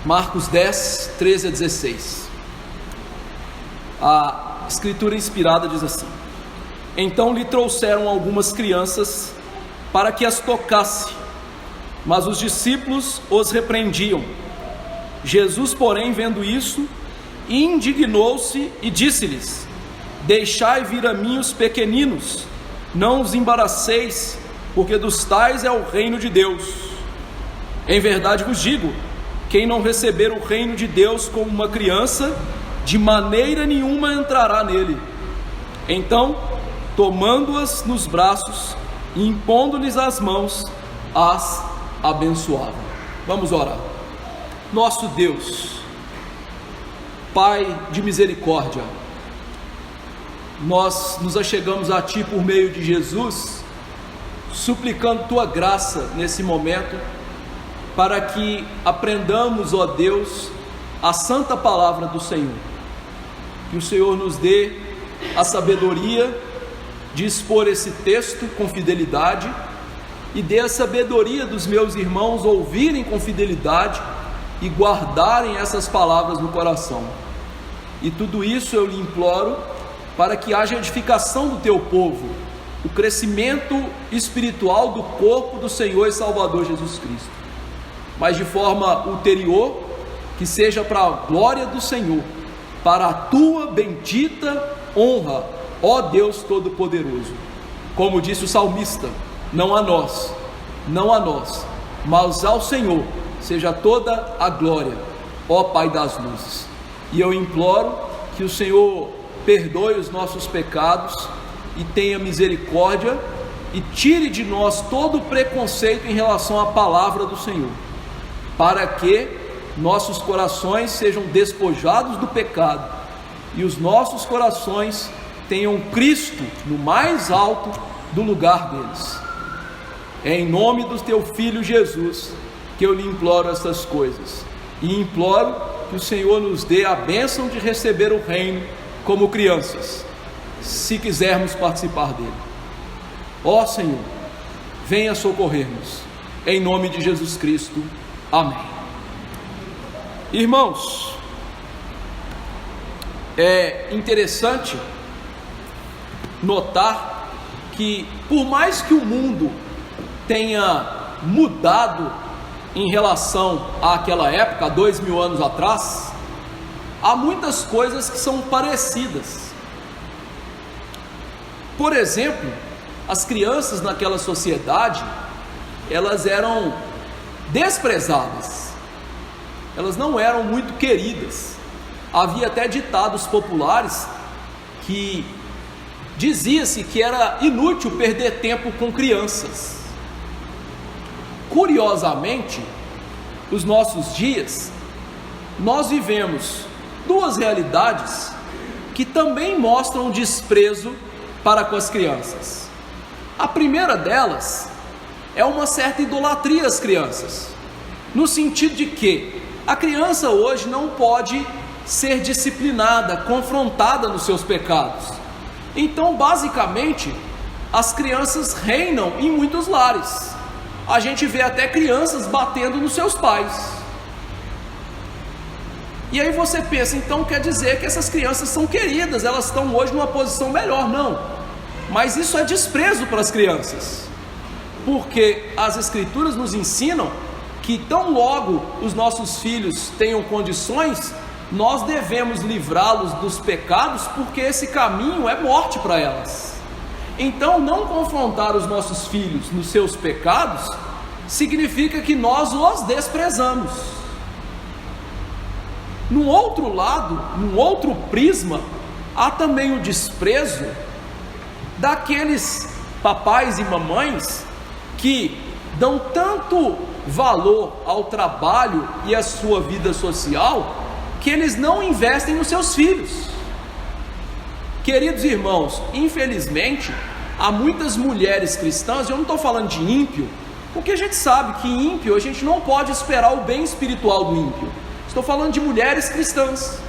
Marcos 10, 13 a 16. A escritura inspirada diz assim: então lhe trouxeram algumas crianças para que as tocasse, mas os discípulos os repreendiam. Jesus, porém, vendo isso, indignou-se e disse-lhes: deixai vir a mim os pequeninos, não os embaraceis, porque dos tais é o reino de Deus. Em verdade vos digo, quem não receber o reino de Deus como uma criança, de maneira nenhuma entrará nele. Então, tomando-as nos braços e impondo-lhes as mãos, as abençoava. Vamos orar. Nosso Deus, Pai de misericórdia, nós nos achegamos a Ti por meio de Jesus, suplicando Tua graça nesse momento, para que aprendamos, ó Deus, a santa palavra do Senhor. Que o Senhor nos dê a sabedoria de expor esse texto com fidelidade, e dê a sabedoria dos meus irmãos ouvirem com fidelidade e guardarem essas palavras no coração. E tudo isso eu lhe imploro para que haja edificação do teu povo, o crescimento espiritual do corpo do Senhor e Salvador Jesus Cristo, mas de forma ulterior, que seja para a glória do Senhor, para a tua bendita honra, ó Deus Todo-Poderoso. Como disse o salmista: não a nós, mas ao Senhor seja toda a glória, ó Pai das luzes. E eu imploro que o Senhor perdoe os nossos pecados e tenha misericórdia e tire de nós todo o preconceito em relação à palavra do Senhor, para que nossos corações sejam despojados do pecado e os nossos corações tenham Cristo no mais alto do lugar deles. É em nome do teu Filho Jesus que eu lhe imploro essas coisas, e imploro que o Senhor nos dê a bênção de receber o reino como crianças, se quisermos participar dele. Ó Senhor, venha socorrer-nos, em nome de Jesus Cristo, amém. Irmãos, é interessante notar que, por mais que o mundo tenha mudado em relação àquela época, há 2000 anos atrás, há muitas coisas que são parecidas. Por exemplo, as crianças naquela sociedade, elas eram desprezadas, elas não eram muito queridas. Havia até ditados populares que dizia-se que era inútil perder tempo com crianças. Curiosamente, nos nossos dias, nós vivemos duas realidades que também mostram desprezo para com as crianças. A primeira delas é uma certa idolatria às crianças, no sentido de que a criança hoje não pode ser disciplinada, confrontada nos seus pecados. Então, basicamente, as crianças reinam em muitos lares. A gente vê até crianças batendo nos seus pais. E aí você pensa, então quer dizer que essas crianças são queridas, elas estão hoje numa posição melhor. Não, mas isso é desprezo para as crianças, porque as Escrituras nos ensinam que tão logo os nossos filhos tenham condições, nós devemos livrá-los dos pecados, porque esse caminho é morte para elas. Então, não confrontar os nossos filhos nos seus pecados significa que nós os desprezamos. No outro lado, num outro prisma, há também o desprezo daqueles papais e mamães que dão tanto valor ao trabalho e à sua vida social, que eles não investem nos seus filhos. Queridos irmãos, infelizmente, há muitas mulheres cristãs, eu não estou falando de ímpio, porque a gente sabe que ímpio, a gente não pode esperar o bem espiritual do ímpio. Estou falando de mulheres cristãs,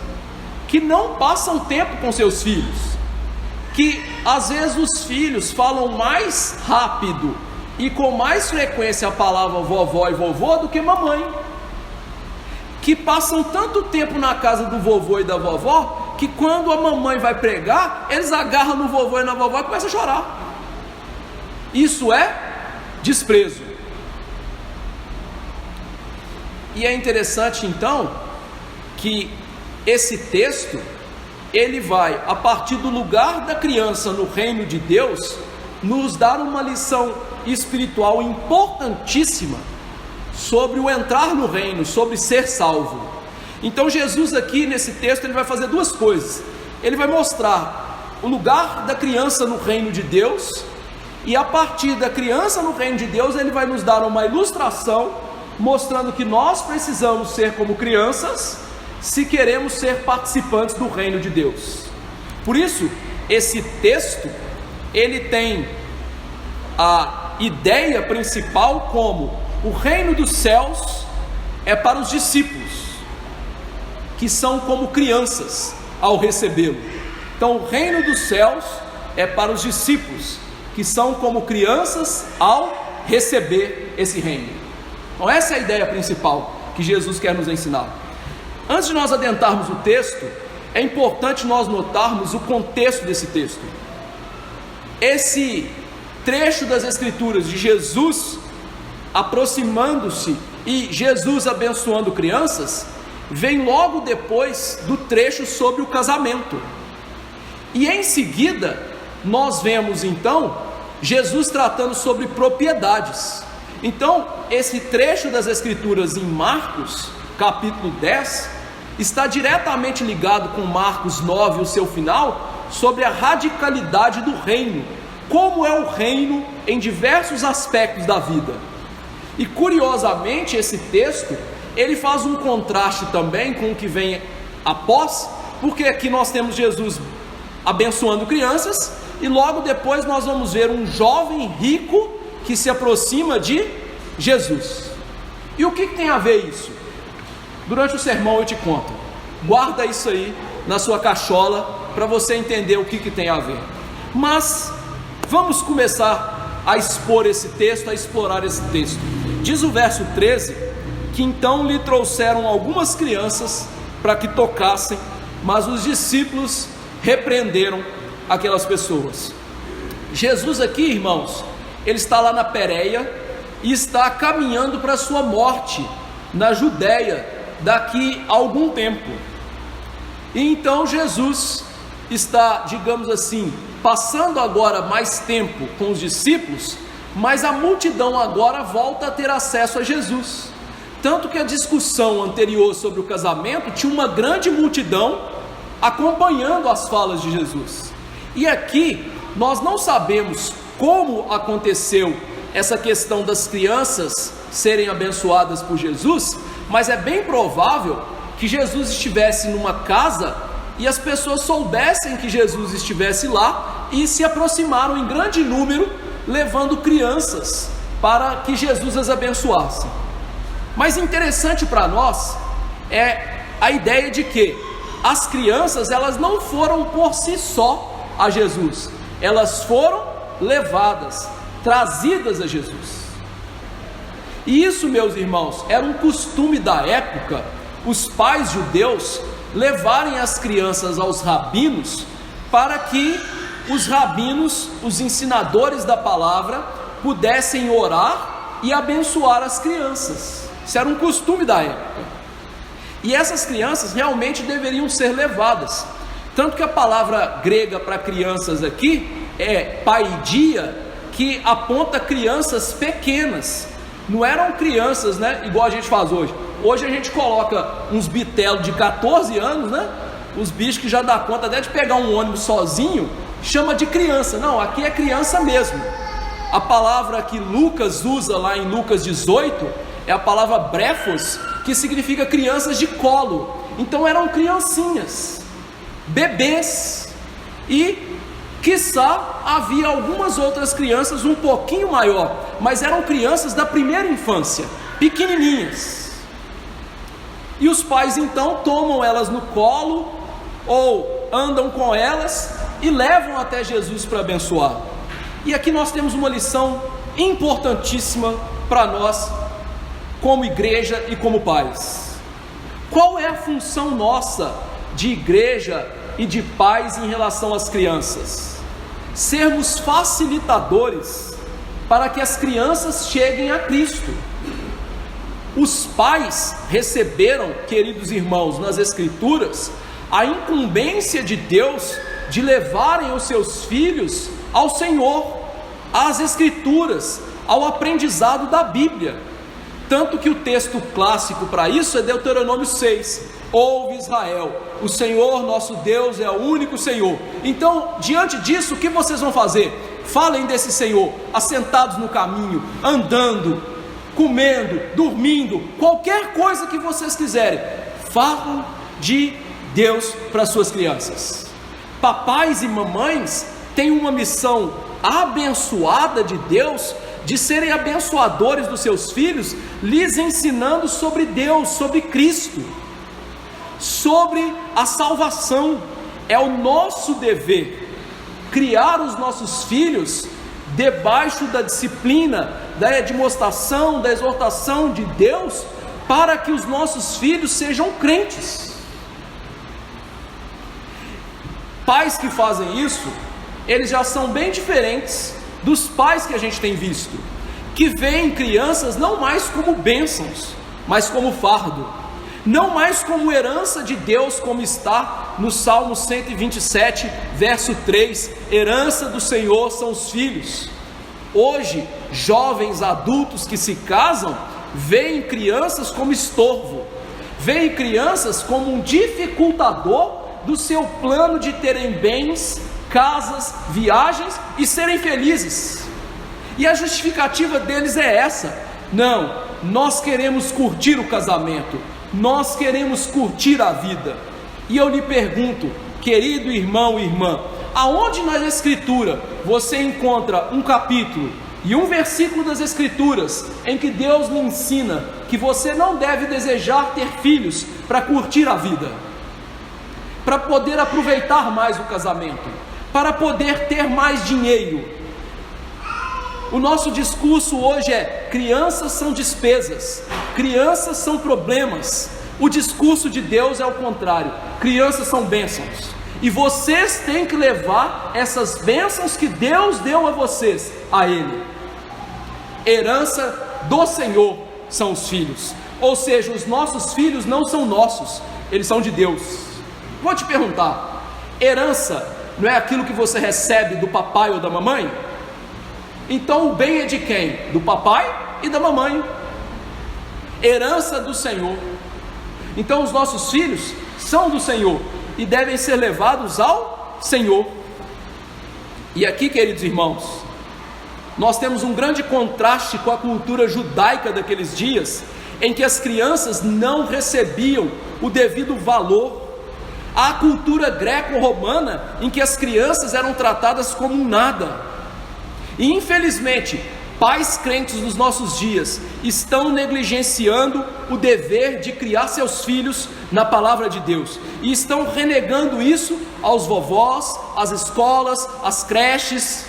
que não passam tempo com seus filhos, que às vezes os filhos falam mais rápido e com mais frequência a palavra vovó e vovô do que mamãe. que passam tanto tempo na casa do vovô e da vovó, que quando a mamãe vai pregar, eles agarram no vovô e na vovó e começam a chorar. Isso é desprezo. E é interessante então que esse texto, ele vai, a partir do lugar da criança no reino de Deus, nos dar uma lição espiritual importantíssima sobre o entrar no reino, sobre ser salvo. Então Jesus aqui nesse texto, ele vai fazer duas coisas. Ele vai mostrar o lugar da criança no reino de Deus, e a partir da criança no reino de Deus, ele vai nos dar uma ilustração, mostrando que nós precisamos ser como crianças, se queremos ser participantes do reino de Deus. Por isso, esse texto, ele tem a ideia principal como o reino dos céus é para os discípulos, que são como crianças ao recebê-lo. Então o reino dos céus é para os discípulos, que são como crianças ao receber esse reino. Então essa é a ideia principal que Jesus quer nos ensinar. Antes de nós adentrarmos o texto, é importante nós notarmos o contexto desse texto. Esse trecho das Escrituras de Jesus aproximando-se e Jesus abençoando crianças, vem logo depois do trecho sobre o casamento. E em seguida, nós vemos então Jesus tratando sobre propriedades. Então, esse trecho das Escrituras em Marcos, capítulo 10, está diretamente ligado com Marcos 9, o seu final, sobre a radicalidade do reino, como é o reino em diversos aspectos da vida. E curiosamente esse texto, ele faz um contraste também com o que vem após, porque aqui nós temos Jesus abençoando crianças, e logo depois nós vamos ver um jovem rico que se aproxima de Jesus. E o que tem a ver isso? Durante o sermão eu te conto. Guarda isso aí na sua cachola para você entender o que tem a ver. Mas vamos começar a expor esse texto, a explorar esse texto. Diz o verso 13, que então lhe trouxeram algumas crianças para que tocassem, mas os discípulos repreenderam aquelas pessoas. Jesus aqui, irmãos, ele está lá na Pérea e está caminhando para a sua morte na Judéia daqui a algum tempo. E então Jesus está, digamos assim, passando agora mais tempo com os discípulos, mas a multidão agora volta a ter acesso a Jesus. Tanto que a discussão anterior sobre o casamento tinha uma grande multidão acompanhando as falas de Jesus. E aqui nós não sabemos como aconteceu essa questão das crianças serem abençoadas por Jesus, mas é bem provável que Jesus estivesse numa casa e as pessoas soubessem que Jesus estivesse lá e se aproximaram em grande número, levando crianças para que Jesus as abençoasse. Mas interessante para nós é a ideia de que as crianças, elas não foram por si só a Jesus, elas foram levadas, trazidas a Jesus. E isso, meus irmãos, era um costume da época, os pais judeus levarem as crianças aos rabinos, para que os rabinos, os ensinadores da palavra, pudessem orar e abençoar as crianças. Isso era um costume da época. E essas crianças realmente deveriam ser levadas. Tanto que a palavra grega para crianças aqui é paidia, que aponta crianças pequenas. Não eram crianças, né, igual a gente faz hoje. Hoje a gente coloca uns bitelos de 14 anos, né? Os bichos que já dá conta até de pegar um ônibus sozinho, chama de criança. Não, aqui é criança mesmo. A palavra que Lucas usa lá em Lucas 18 é a palavra brefos, que significa crianças de colo. Então eram criancinhas, bebês, e quiçá havia algumas outras crianças um pouquinho maior, mas eram crianças da primeira infância, pequenininhas. E os pais então tomam elas no colo ou andam com elas e levam até Jesus para abençoar. E aqui nós temos uma lição importantíssima para nós como igreja e como pais. Qual é a função nossa de igreja e de pais em relação às crianças? Sermos facilitadores para que as crianças cheguem a Cristo. Os pais receberam, queridos irmãos, nas Escrituras, a incumbência de Deus de levarem os seus filhos ao Senhor, às Escrituras, ao aprendizado da Bíblia. Tanto que o texto clássico para isso é Deuteronômio 6. Ouve Israel, o Senhor nosso Deus é o único Senhor. Então, diante disso, o que vocês vão fazer? Falem desse Senhor, assentados no caminho, andando, comendo, dormindo, qualquer coisa que vocês quiserem. Falam de Deus para suas crianças. Papais e mamães têm uma missão abençoada de Deus, de serem abençoadores dos seus filhos, lhes ensinando sobre Deus, sobre Cristo, sobre a salvação. É o nosso dever criar os nossos filhos debaixo da disciplina, da admoestação, da exortação de Deus, para que os nossos filhos sejam crentes. Pais que fazem isso, eles já são bem diferentes dos pais que a gente tem visto, que veem crianças não mais como bênçãos, mas como fardo, não mais como herança de Deus, como está no Salmo 127, verso 3, herança do Senhor são os filhos. Hoje, jovens adultos que se casam, veem crianças como estorvo, veem crianças como um dificultador do seu plano de terem bens, casas, viagens e serem felizes. E a justificativa deles é essa: não, nós queremos curtir o casamento, nós queremos curtir a vida. E eu lhe pergunto, querido irmão e irmã, aonde na Escritura você encontra um capítulo e um versículo das Escrituras em que Deus lhe ensina que você não deve desejar ter filhos para curtir a vida, para poder aproveitar mais o casamento, para poder ter mais dinheiro? O nosso discurso hoje é: crianças são despesas, crianças são problemas. O discurso de Deus é o contrário: crianças são bênçãos, e vocês têm que levar essas bênçãos que Deus deu a vocês, a Ele. Herança do Senhor são os filhos, ou seja, os nossos filhos não são nossos, eles são de Deus. Vou te perguntar: herança não é aquilo que você recebe do papai ou da mamãe? Então o bem é de quem? Do papai e da mamãe. Herança do Senhor. Então os nossos filhos são do Senhor e devem ser levados ao Senhor. E aqui, queridos irmãos, nós temos um grande contraste com a cultura judaica daqueles dias, em que as crianças não recebiam o devido valor. A cultura greco-romana, em que as crianças eram tratadas como um nada. E infelizmente, pais crentes dos nossos dias estão negligenciando o dever de criar seus filhos na palavra de Deus, e estão renegando isso aos vovós, às escolas, às creches,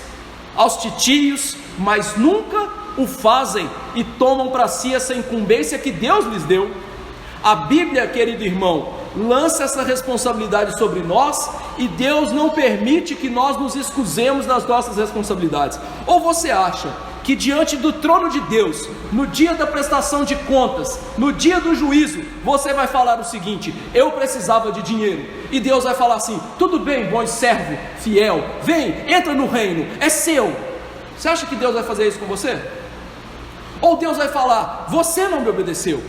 aos titios, mas nunca o fazem e tomam para si essa incumbência que Deus lhes deu. A Bíblia, querido irmão, lança essa responsabilidade sobre nós, e Deus não permite que nós nos excusemos das nossas responsabilidades. Ou você acha que diante do trono de Deus, no dia da prestação de contas, no dia do juízo, você vai falar o seguinte: eu precisava de dinheiro, e Deus vai falar assim: tudo bem, bom servo, fiel, vem, entra no reino, é seu? Você acha que Deus vai fazer isso com você? Ou Deus vai falar: você não me obedeceu,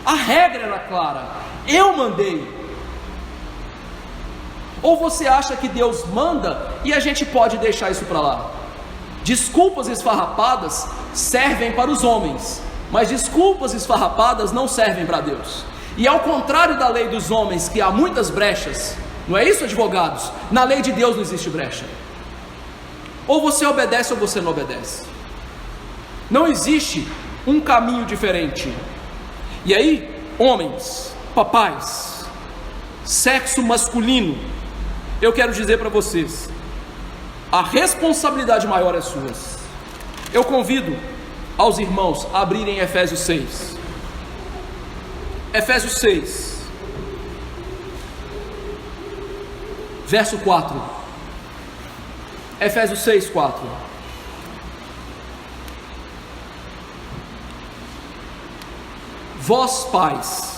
a regra era clara, eu mandei? Ou você acha que Deus manda e a gente pode deixar isso para lá? Desculpas esfarrapadas servem para os homens, mas desculpas esfarrapadas não servem para Deus. E ao contrário da lei dos homens, que há muitas brechas, não é isso, advogados? Na lei de Deus não existe brecha. Ou você obedece ou você não obedece. Não existe um caminho diferente. E aí, homens, papais, sexo masculino, eu quero dizer para vocês: a responsabilidade maior é sua. Eu convido aos irmãos a abrirem Efésios 6. Efésios 6. verso 4. Efésios 6, 4. Vós, pais,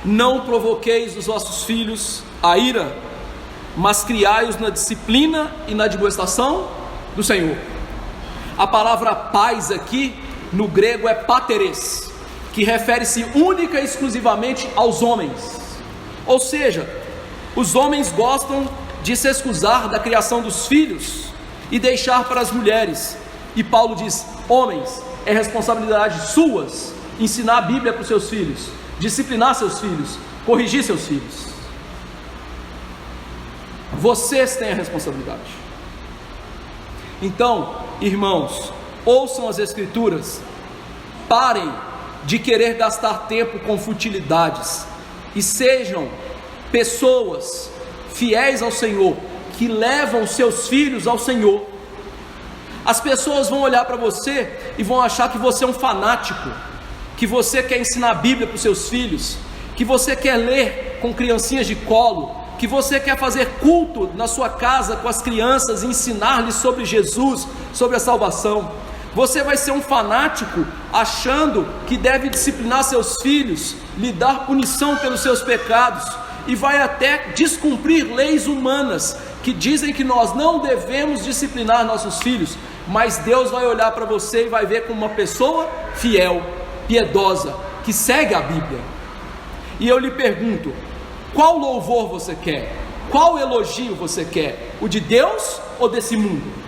não provoqueis os vossos filhos a ira, mas criai-os na disciplina e na admoestação do Senhor. A palavra pais aqui, no grego, é pateres, que refere-se única e exclusivamente aos homens. Ou seja, os homens gostam de se excusar da criação dos filhos e deixar para as mulheres. E Paulo diz: homens, é responsabilidade suas ensinar a Bíblia para os seus filhos, disciplinar seus filhos, corrigir seus filhos. Vocês têm a responsabilidade. Então, irmãos, ouçam as Escrituras, parem de querer gastar tempo com futilidades e sejam pessoas fiéis ao Senhor, que levam seus filhos ao Senhor. As pessoas vão olhar para você e vão achar que você é um fanático, que você quer ensinar a Bíblia para os seus filhos, que você quer ler com criancinhas de colo, que você quer fazer culto na sua casa com as crianças e ensinar-lhes sobre Jesus, sobre a salvação. Você vai ser um fanático achando que deve disciplinar seus filhos, lhe dar punição pelos seus pecados, e vai até descumprir leis humanas que dizem que nós não devemos disciplinar nossos filhos, mas Deus vai olhar para você e vai ver como uma pessoa fiel, piedosa, que segue a Bíblia. E eu lhe pergunto: qual louvor você quer? Qual elogio você quer? O de Deus ou desse mundo?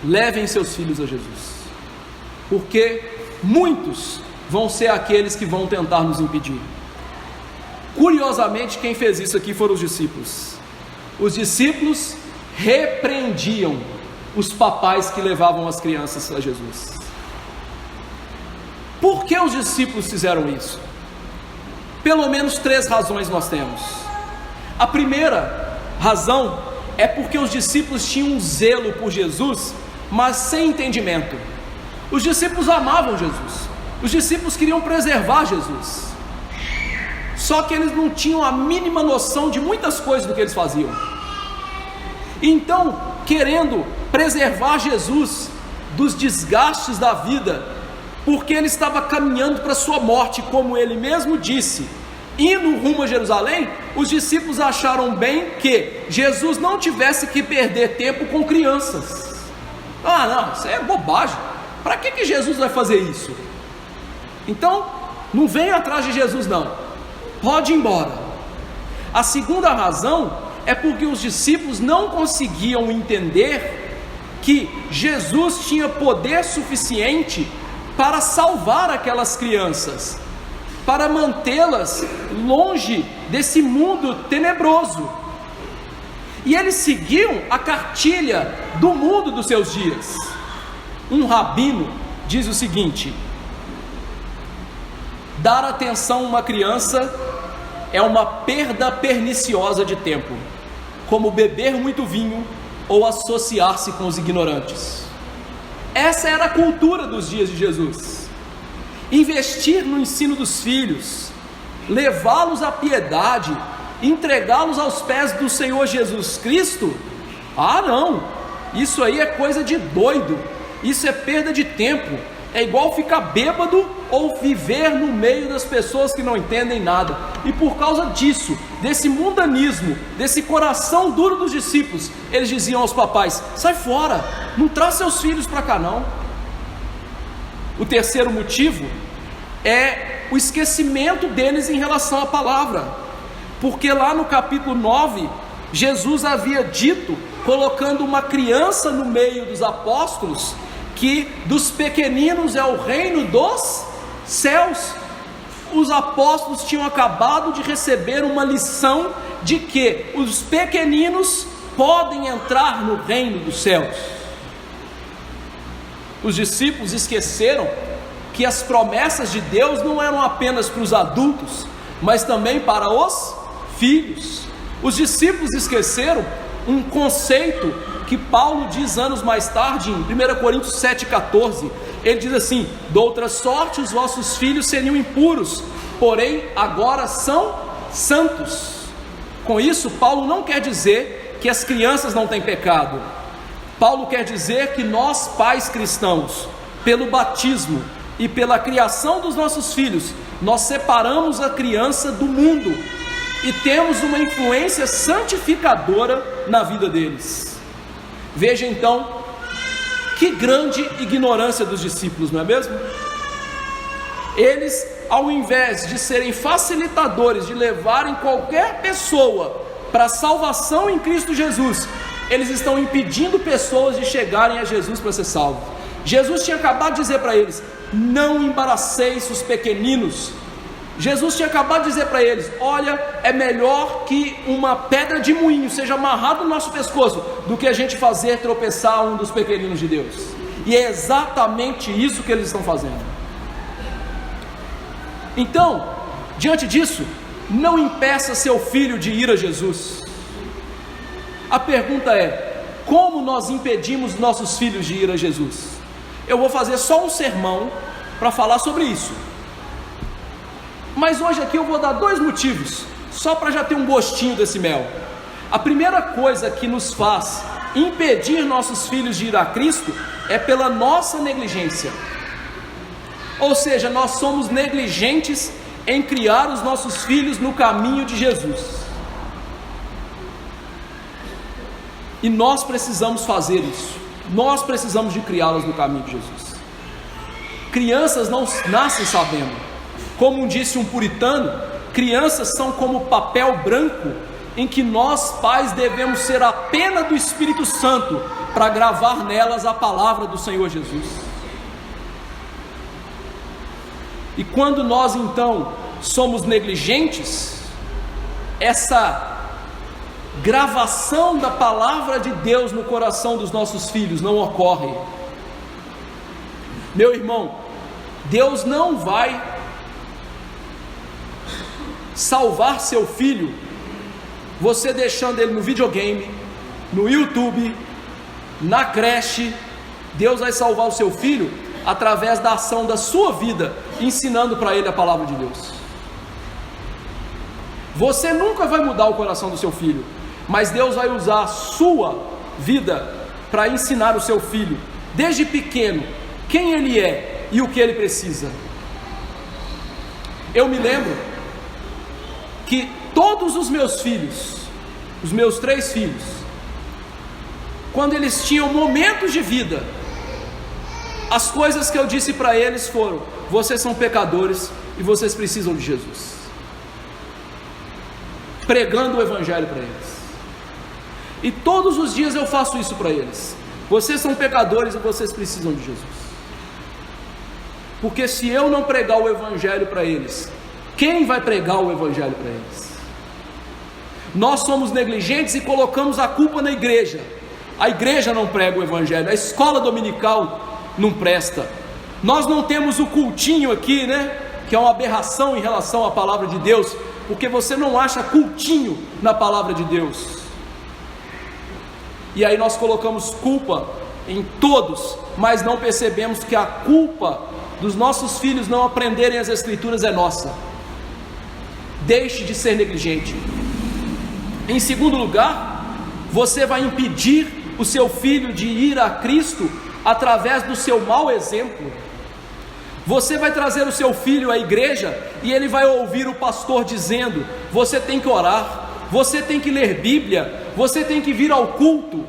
Levem seus filhos a Jesus, porque muitos vão ser aqueles que vão tentar nos impedir. Curiosamente, quem fez isso aqui foram os discípulos. Os discípulos repreendiam os papais que levavam as crianças a Jesus. Por que os discípulos fizeram isso? Pelo menos 3 razões nós temos. A primeira razão é porque os discípulos tinham um zelo por Jesus, mas sem entendimento. Os discípulos amavam Jesus, os discípulos queriam preservar Jesus, só que eles não tinham a mínima noção de muitas coisas do que eles faziam. Então, querendo preservar Jesus dos desgastes da vida, porque ele estava caminhando para a sua morte, como ele mesmo disse, indo rumo a Jerusalém, os discípulos acharam bem que Jesus não tivesse que perder tempo com crianças. Ah, não, isso é bobagem. Para que Jesus vai fazer isso? Então, não venha atrás de Jesus não, pode ir embora. A segunda razão é porque os discípulos não conseguiam entender que Jesus tinha poder suficiente para salvar aquelas crianças, para mantê-las longe desse mundo tenebroso. E eles seguiam a cartilha do mundo dos seus dias. Um rabino diz o seguinte: dar atenção a uma criança é uma perda perniciosa de tempo, como beber muito vinho ou associar-se com os ignorantes. Essa era a cultura dos dias de Jesus. Investir no ensino dos filhos, levá-los à piedade, entregá-los aos pés do Senhor Jesus Cristo, ah não, isso aí é coisa de doido, isso é perda de tempo, é igual ficar bêbado ou viver no meio das pessoas que não entendem nada. E por causa disso, desse mundanismo, desse coração duro dos discípulos, eles diziam aos papais: sai fora, não traz seus filhos para cá não. O terceiro motivo é o esquecimento deles em relação à palavra, porque lá no capítulo 9, Jesus havia dito, colocando uma criança no meio dos apóstolos, que dos pequeninos é o reino dos céus. Os apóstolos tinham acabado de receber uma lição de que os pequeninos podem entrar no reino dos céus. Os discípulos esqueceram que as promessas de Deus não eram apenas para os adultos, mas também para os filhos. Os discípulos esqueceram um conceito que Paulo diz anos mais tarde, em 1 Coríntios 7,14, ele diz assim: de outra sorte os vossos filhos seriam impuros, porém agora são santos. Com isso, Paulo não quer dizer que as crianças não têm pecado. Paulo quer dizer que nós, pais cristãos, pelo batismo e pela criação dos nossos filhos, nós separamos a criança do mundo e temos uma influência santificadora na vida deles. Veja então, que grande ignorância dos discípulos, não é mesmo? Eles, ao invés de serem facilitadores, de levarem qualquer pessoa para a salvação em Cristo Jesus, eles estão impedindo pessoas de chegarem a Jesus para ser salvos. Jesus tinha acabado de dizer para eles: não embaraceis os pequeninos. Jesus tinha acabado de dizer para eles: olha, é melhor que uma pedra de moinho seja amarrada no nosso pescoço do que a gente fazer tropeçar um dos pequeninos de Deus. E é exatamente isso que eles estão fazendo. Então, diante disso, não impeça seu filho de ir a Jesus. A pergunta é: como nós impedimos nossos filhos de ir a Jesus? Eu vou fazer só um sermão para falar sobre isso, mas hoje aqui eu vou dar 2 motivos, só para já ter um gostinho desse mel. A primeira coisa que nos faz impedir nossos filhos de ir a Cristo é pela nossa negligência. Ou seja, nós somos negligentes em criar os nossos filhos no caminho de Jesus. E nós precisamos fazer isso. Nós precisamos de criá-los no caminho de Jesus. Crianças não nascem sabendo. Como disse um puritano, crianças são como papel branco em que nós, pais, devemos ser a pena do Espírito Santo para gravar nelas a palavra do Senhor Jesus. E quando nós então somos negligentes, essa gravação da palavra de Deus no coração dos nossos filhos não ocorre. Meu irmão, Deus não vai salvar seu filho você deixando ele no videogame, no YouTube, na creche. Deus vai salvar o seu filho através da ação da sua vida, ensinando para ele a palavra de Deus. Você nunca vai mudar o coração do seu filho, mas Deus vai usar a sua vida para ensinar o seu filho, desde pequeno, quem ele é e o que ele precisa. Eu me lembro que todos os meus filhos, os meus 3 filhos, quando eles tinham momentos de vida, as coisas que eu disse para eles foram: vocês são pecadores e vocês precisam de Jesus, pregando o Evangelho para eles. E todos os dias eu faço isso para eles: vocês são pecadores e vocês precisam de Jesus. Porque se eu não pregar o Evangelho para eles, quem vai pregar o Evangelho para eles? Nós somos negligentes e colocamos a culpa na igreja. A igreja não prega o Evangelho, a escola dominical não presta. Nós não temos o cultinho aqui, né? Que é uma aberração em relação à palavra de Deus, porque você não acha cultinho na palavra de Deus. E aí nós colocamos culpa em todos, mas não percebemos que a culpa dos nossos filhos não aprenderem as Escrituras é nossa. Deixe de ser negligente. Em segundo lugar, você vai impedir o seu filho de ir a Cristo através do seu mau exemplo. Você vai trazer o seu filho à igreja e ele vai ouvir o pastor dizendo: você tem que orar, você tem que ler Bíblia, você tem que vir ao culto.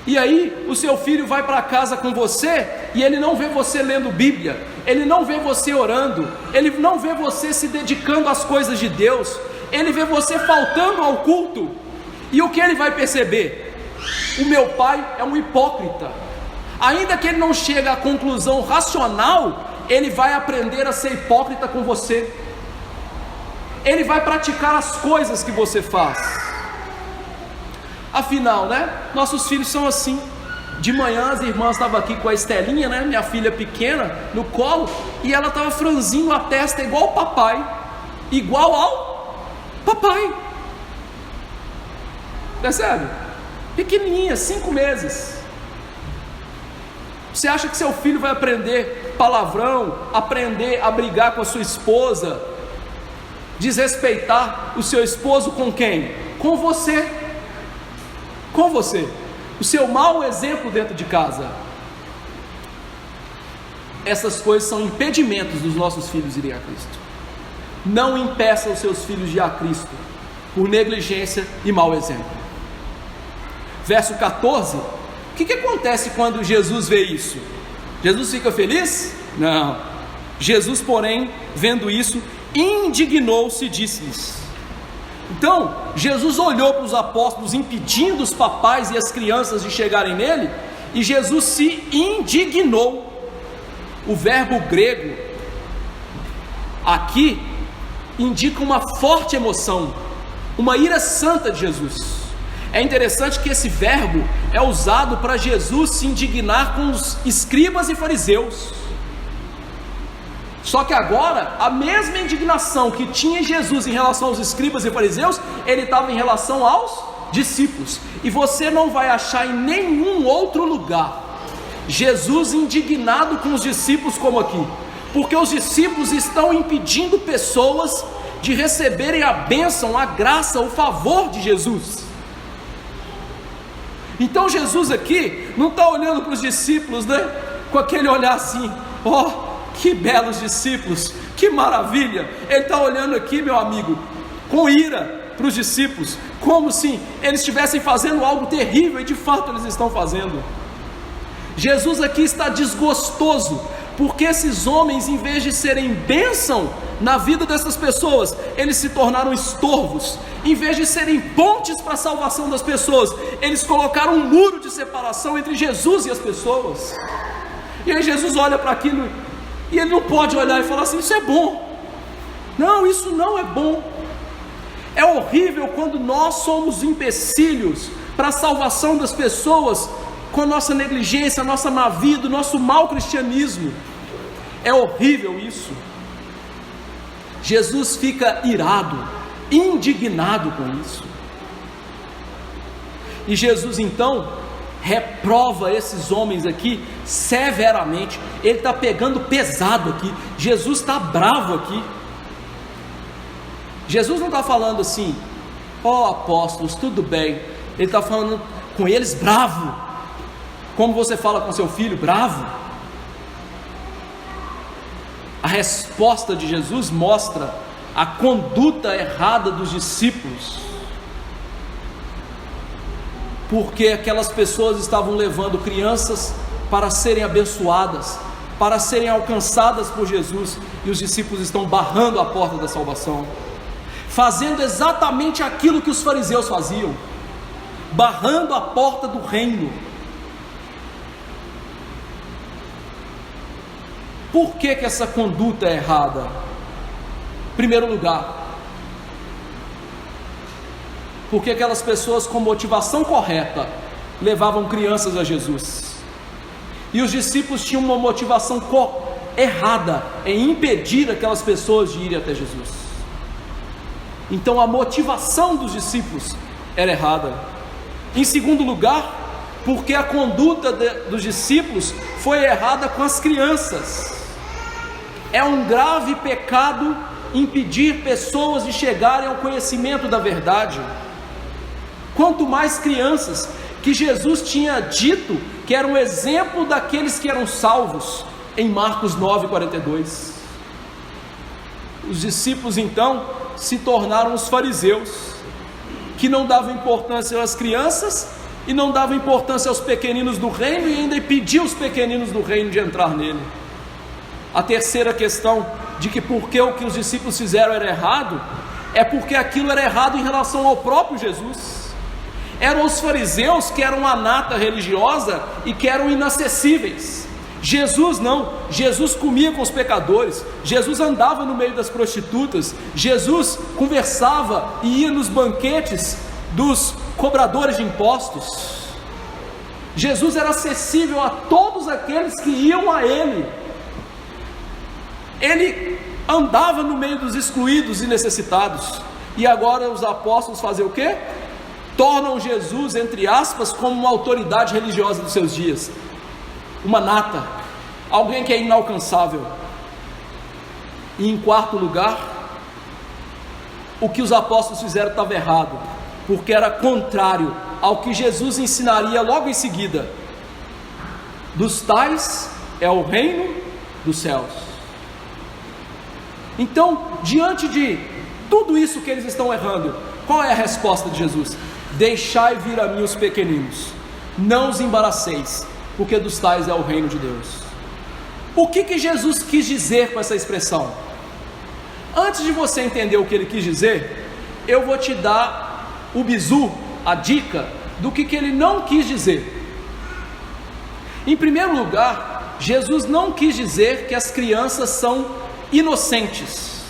E aí o seu filho vai para casa com você e ele não vê você lendo Bíblia, ele não vê você orando, ele não vê você se dedicando às coisas de Deus, ele vê você faltando ao culto. E o que ele vai perceber? O meu pai é um hipócrita. Ainda que ele não chegue à conclusão racional, ele vai aprender a ser hipócrita com você. Ele vai praticar as coisas que você faz. Afinal, né? Nossos filhos são assim. De manhã as irmãs estavam aqui com a Estelinha, né? Minha filha pequena, no colo, e ela estava franzindo a testa igual ao papai. Igual ao papai. Percebe? Pequenininha, 5 meses. Você acha que seu filho vai aprender palavrão, aprender a brigar com a sua esposa, desrespeitar o seu esposo com quem? Com você. Com você. O seu mau exemplo dentro de casa. Essas coisas são impedimentos dos nossos filhos irem a Cristo. Não impeça os seus filhos de ir a Cristo por negligência e mau exemplo. Verso 14. O que acontece quando Jesus vê isso? Jesus fica feliz? Não. Jesus, porém, vendo isso, indignou-se e disse-lhes. Então, Jesus olhou para os apóstolos, impedindo os papais e as crianças de chegarem nele, e Jesus se indignou. O verbo grego aqui indica uma forte emoção, uma ira santa de Jesus. É interessante que esse verbo é usado para Jesus se indignar com os escribas e fariseus. Só que agora, a mesma indignação que tinha Jesus em relação aos escribas e fariseus, ele estava em relação aos discípulos. E você não vai achar em nenhum outro lugar Jesus indignado com os discípulos como aqui, porque os discípulos estão impedindo pessoas de receberem a bênção, a graça, o favor de Jesus. Então Jesus aqui não está olhando para os discípulos, né, com aquele olhar assim: ó, que belos discípulos, que maravilha. Ele está olhando aqui, meu amigo, com ira para os discípulos, como se eles estivessem fazendo algo terrível, e de fato eles estão fazendo. Jesus aqui está desgostoso, porque esses homens, em vez de serem bênção na vida dessas pessoas, eles se tornaram estorvos. Em vez de serem pontes para a salvação das pessoas, eles colocaram um muro de separação entre Jesus e as pessoas. E aí Jesus olha para aquilo, e ele não pode olhar e falar assim: isso é bom. Não, isso não é bom. É horrível quando nós somos empecilhos para a salvação das pessoas, com a nossa negligência, a nossa má vida, o nosso mau cristianismo. É horrível isso. Jesus fica irado, indignado com isso. E Jesus então reprova esses homens aqui severamente. Ele está pegando pesado aqui. Jesus está bravo aqui. Jesus não está falando assim: ó, apóstolos, tudo bem. Ele está falando com eles bravo, como você fala com seu filho, bravo. A resposta de Jesus mostra a conduta errada dos discípulos, porque aquelas pessoas estavam levando crianças para serem abençoadas, para serem alcançadas por Jesus, e os discípulos estão barrando a porta da salvação, fazendo exatamente aquilo que os fariseus faziam, barrando a porta do reino. Por que essa conduta é errada? Em primeiro lugar, porque aquelas pessoas com motivação correta levavam crianças a Jesus, e os discípulos tinham uma motivação errada em impedir aquelas pessoas de irem até Jesus. Então a motivação dos discípulos era errada. Em segundo lugar, porque a conduta dos discípulos foi errada com as crianças. É um grave pecado impedir pessoas de chegarem ao conhecimento da verdade. Quanto mais crianças, que Jesus tinha dito que era um exemplo daqueles que eram salvos, em Marcos 9:42. Os discípulos então se tornaram os fariseus, que não davam importância às crianças e não davam importância aos pequeninos do reino, e ainda impediam os pequeninos do reino de entrar nele. A terceira questão de que porque o que os discípulos fizeram era errado, é porque aquilo era errado em relação ao próprio Jesus. Eram os fariseus que eram a nata religiosa e que eram inacessíveis. Jesus não. Jesus comia com os pecadores, Jesus andava no meio das prostitutas, Jesus conversava e ia nos banquetes dos cobradores de impostos. Jesus era acessível a todos aqueles que iam a Ele. Ele andava no meio dos excluídos e necessitados. E agora os apóstolos fazem o quê? Tornam Jesus, entre aspas, como uma autoridade religiosa dos seus dias. uma nata, alguém que é inalcançável. E em quarto lugar, o que os apóstolos fizeram estava errado, porque era contrário ao que Jesus ensinaria logo em seguida. Dos tais é o reino dos céus. Então, diante de tudo isso que eles estão errando, qual é a resposta de Jesus? Deixai vir a mim os pequeninos, não os embaraceis, porque dos tais é o reino de Deus. O que Jesus quis dizer com essa expressão? Antes de você entender o que ele quis dizer, eu vou te dar o bizu, a dica do que ele não quis dizer. Em primeiro lugar, Jesus não quis dizer que as crianças são inocentes.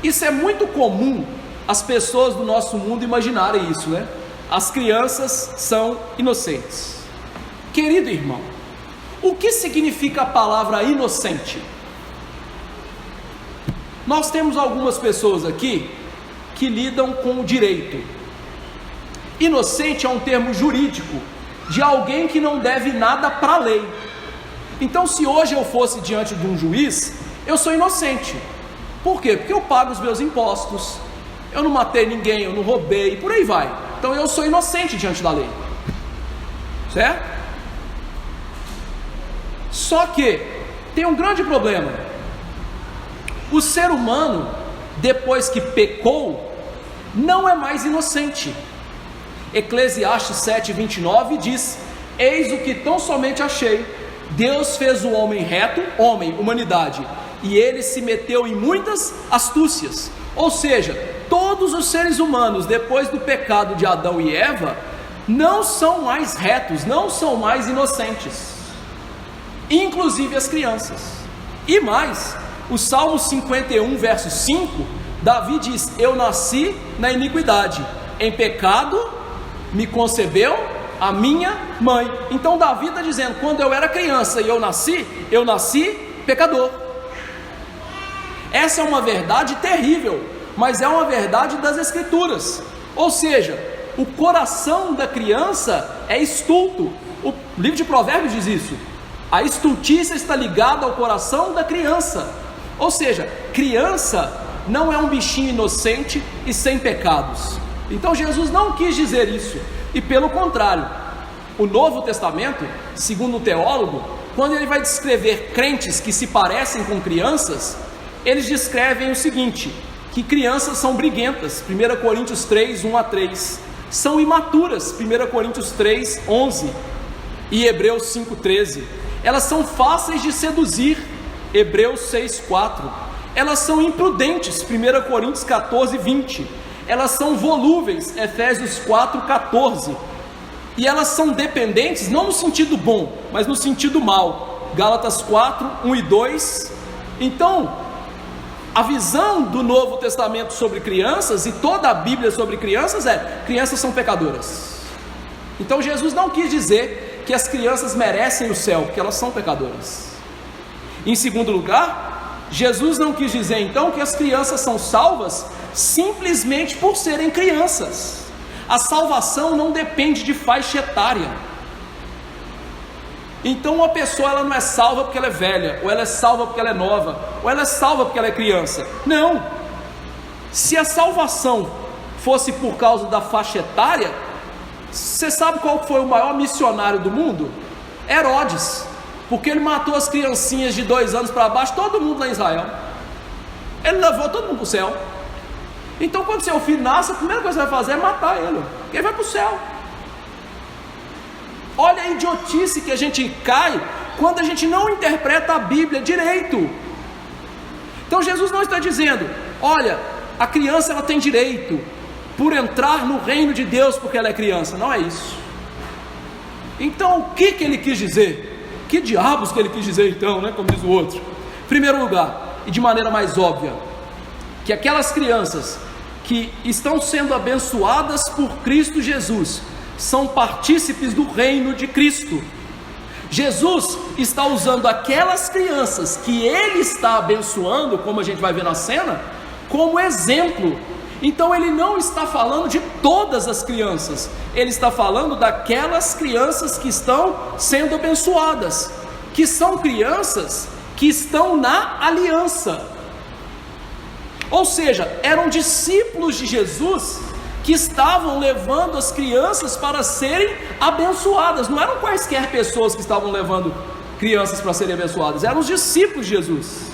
Isso é muito comum as pessoas do nosso mundo imaginarem isso, né? As crianças são inocentes. Querido irmão, o que significa a palavra inocente? Nós temos algumas pessoas aqui que lidam com o direito. Inocente é um termo jurídico de alguém que não deve nada para a lei. Então, se hoje eu fosse diante de um juiz, eu sou inocente. Por quê? Porque eu pago os meus impostos, eu não matei ninguém, eu não roubei, por aí vai. Então eu sou inocente diante da lei, certo? Só que tem um grande problema. O ser humano, depois que pecou, não é mais inocente. Eclesiastes 7:29 diz: eis o que tão somente achei, Deus fez o homem reto, homem, humanidade, e ele se meteu em muitas astúcias. Ou seja, todos os seres humanos, depois do pecado de Adão e Eva, não são mais retos, não são mais inocentes, inclusive as crianças. E mais, o Salmo 51, verso 5, Davi diz: eu nasci na iniquidade, em pecado me concebeu a minha mãe. Então Davi está dizendo: quando eu era criança e eu nasci pecador. Essa é uma verdade terrível, mas é uma verdade das Escrituras. Ou seja, o coração da criança é estulto. O livro de Provérbios diz isso: a estultícia está ligada ao coração da criança. Ou seja, criança não é um bichinho inocente e sem pecados. Então Jesus não quis dizer isso, e pelo contrário, o Novo Testamento, segundo o teólogo, quando ele vai descrever crentes que se parecem com crianças, eles descrevem o seguinte: que crianças são briguentas, 1 Coríntios 3, 1-3, são imaturas, 1 Coríntios 3, 11 e Hebreus 5, 13, elas são fáceis de seduzir, Hebreus 6, 4, elas são imprudentes, 1 Coríntios 14, 20, elas são volúveis, Efésios 4, 14, e elas são dependentes, não no sentido bom, mas no sentido mal, Gálatas 4, 1 e 2. Então, a visão do Novo Testamento sobre crianças, e toda a Bíblia sobre crianças, é: crianças são pecadoras. Então Jesus não quis dizer que as crianças merecem o céu, porque elas são pecadoras. Em segundo lugar, Jesus não quis dizer então que as crianças são salvas simplesmente por serem crianças. A salvação não depende de faixa etária. Então uma pessoa, ela não é salva porque ela é velha, ou ela é salva porque ela é nova, ou ela é salva porque ela é criança. Não. Se a salvação fosse por causa da faixa etária, você sabe qual foi o maior missionário do mundo? Herodes, porque ele matou as criancinhas de 2 anos para baixo, todo mundo lá em Israel. Ele levou todo mundo para o céu. Então quando seu filho nasce, a primeira coisa que você vai fazer é matar ele, porque ele vai para o céu. Olha a idiotice que a gente cai quando a gente não interpreta a Bíblia direito. Então Jesus não está dizendo: olha, a criança ela tem direito por entrar no reino de Deus porque ela é criança. Não é isso. Então o que ele quis dizer? Que diabos que ele quis dizer então, né? Como diz o outro. Em primeiro lugar, e de maneira mais óbvia, que aquelas crianças que estão sendo abençoadas por Cristo Jesus são partícipes do reino de Cristo. Jesus está usando aquelas crianças que ele está abençoando, como a gente vai ver na cena, como exemplo. Então ele não está falando de todas as crianças, ele está falando daquelas crianças que estão sendo abençoadas. que são crianças que estão na aliança. Ou seja, eram discípulos de Jesus que estavam levando as crianças para serem abençoadas. Não eram quaisquer pessoas que estavam levando crianças para serem abençoadas, eram os discípulos de Jesus.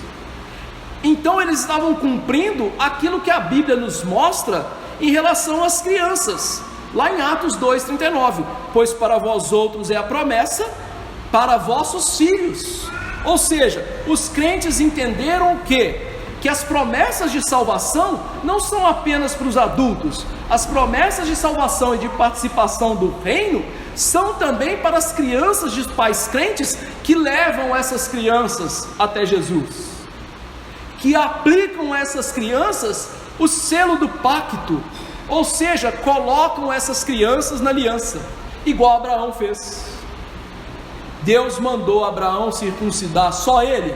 Então eles estavam cumprindo aquilo que a Bíblia nos mostra em relação às crianças, lá em Atos 2,39: pois para vós outros é a promessa, para vossos filhos. Ou seja, os crentes entenderam que as promessas de salvação não são apenas para os adultos, as promessas de salvação e de participação do reino são também para as crianças de pais crentes que levam essas crianças até Jesus, que aplicam a essas crianças o selo do pacto, ou seja, colocam essas crianças na aliança, igual Abraão fez. Deus mandou Abraão circuncidar só ele?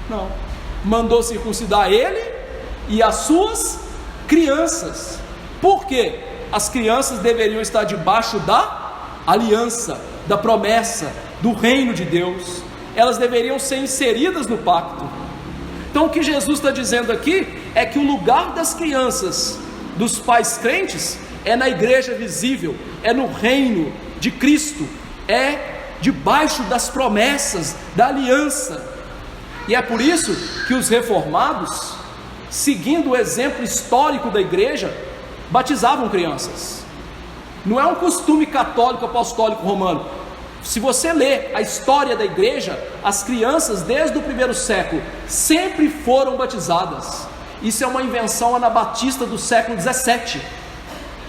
Não, mandou circuncidar ele e as suas crianças. Por quê? As crianças deveriam estar debaixo da aliança, da promessa, do reino de Deus. Elas deveriam ser inseridas no pacto. Então o que Jesus está dizendo aqui é que o lugar das crianças, dos pais crentes, é na igreja visível, é no reino de Cristo, é debaixo das promessas, da aliança. E é por isso que os reformados, seguindo o exemplo histórico da igreja, batizavam crianças. Não é um costume católico apostólico romano. Se você ler a história da igreja, as crianças desde o primeiro século sempre foram batizadas. Isso é uma invenção anabatista do século 17.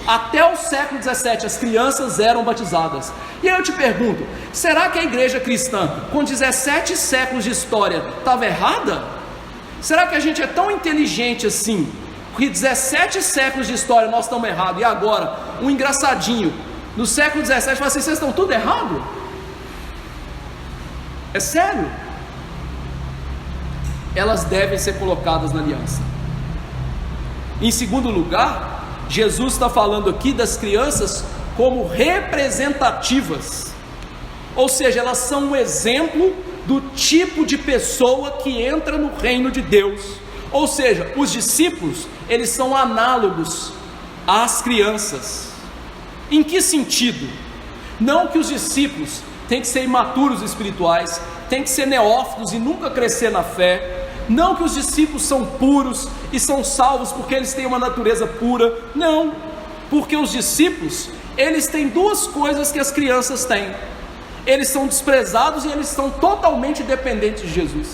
Até o século 17 as crianças eram batizadas. E aí eu te pergunto, será que a igreja cristã com 17 séculos de história estava errada? Será que a gente é tão inteligente assim, que 17 séculos de história nós estamos errados, e agora um engraçadinho no século 17 fala assim: vocês estão tudo errado? É sério? Elas devem ser colocadas na aliança. Em segundo lugar, Jesus está falando aqui das crianças como representativas, ou seja, elas são um exemplo do tipo de pessoa que entra no reino de Deus. Ou seja, os discípulos, eles são análogos às crianças. Em que sentido? Não que os discípulos têm que ser imaturos espirituais, têm que ser neófitos e nunca crescer na fé. Não que os discípulos são puros e são salvos porque eles têm uma natureza pura. Não, porque os discípulos, eles têm duas coisas que as crianças têm: eles são desprezados e eles são totalmente dependentes de Jesus.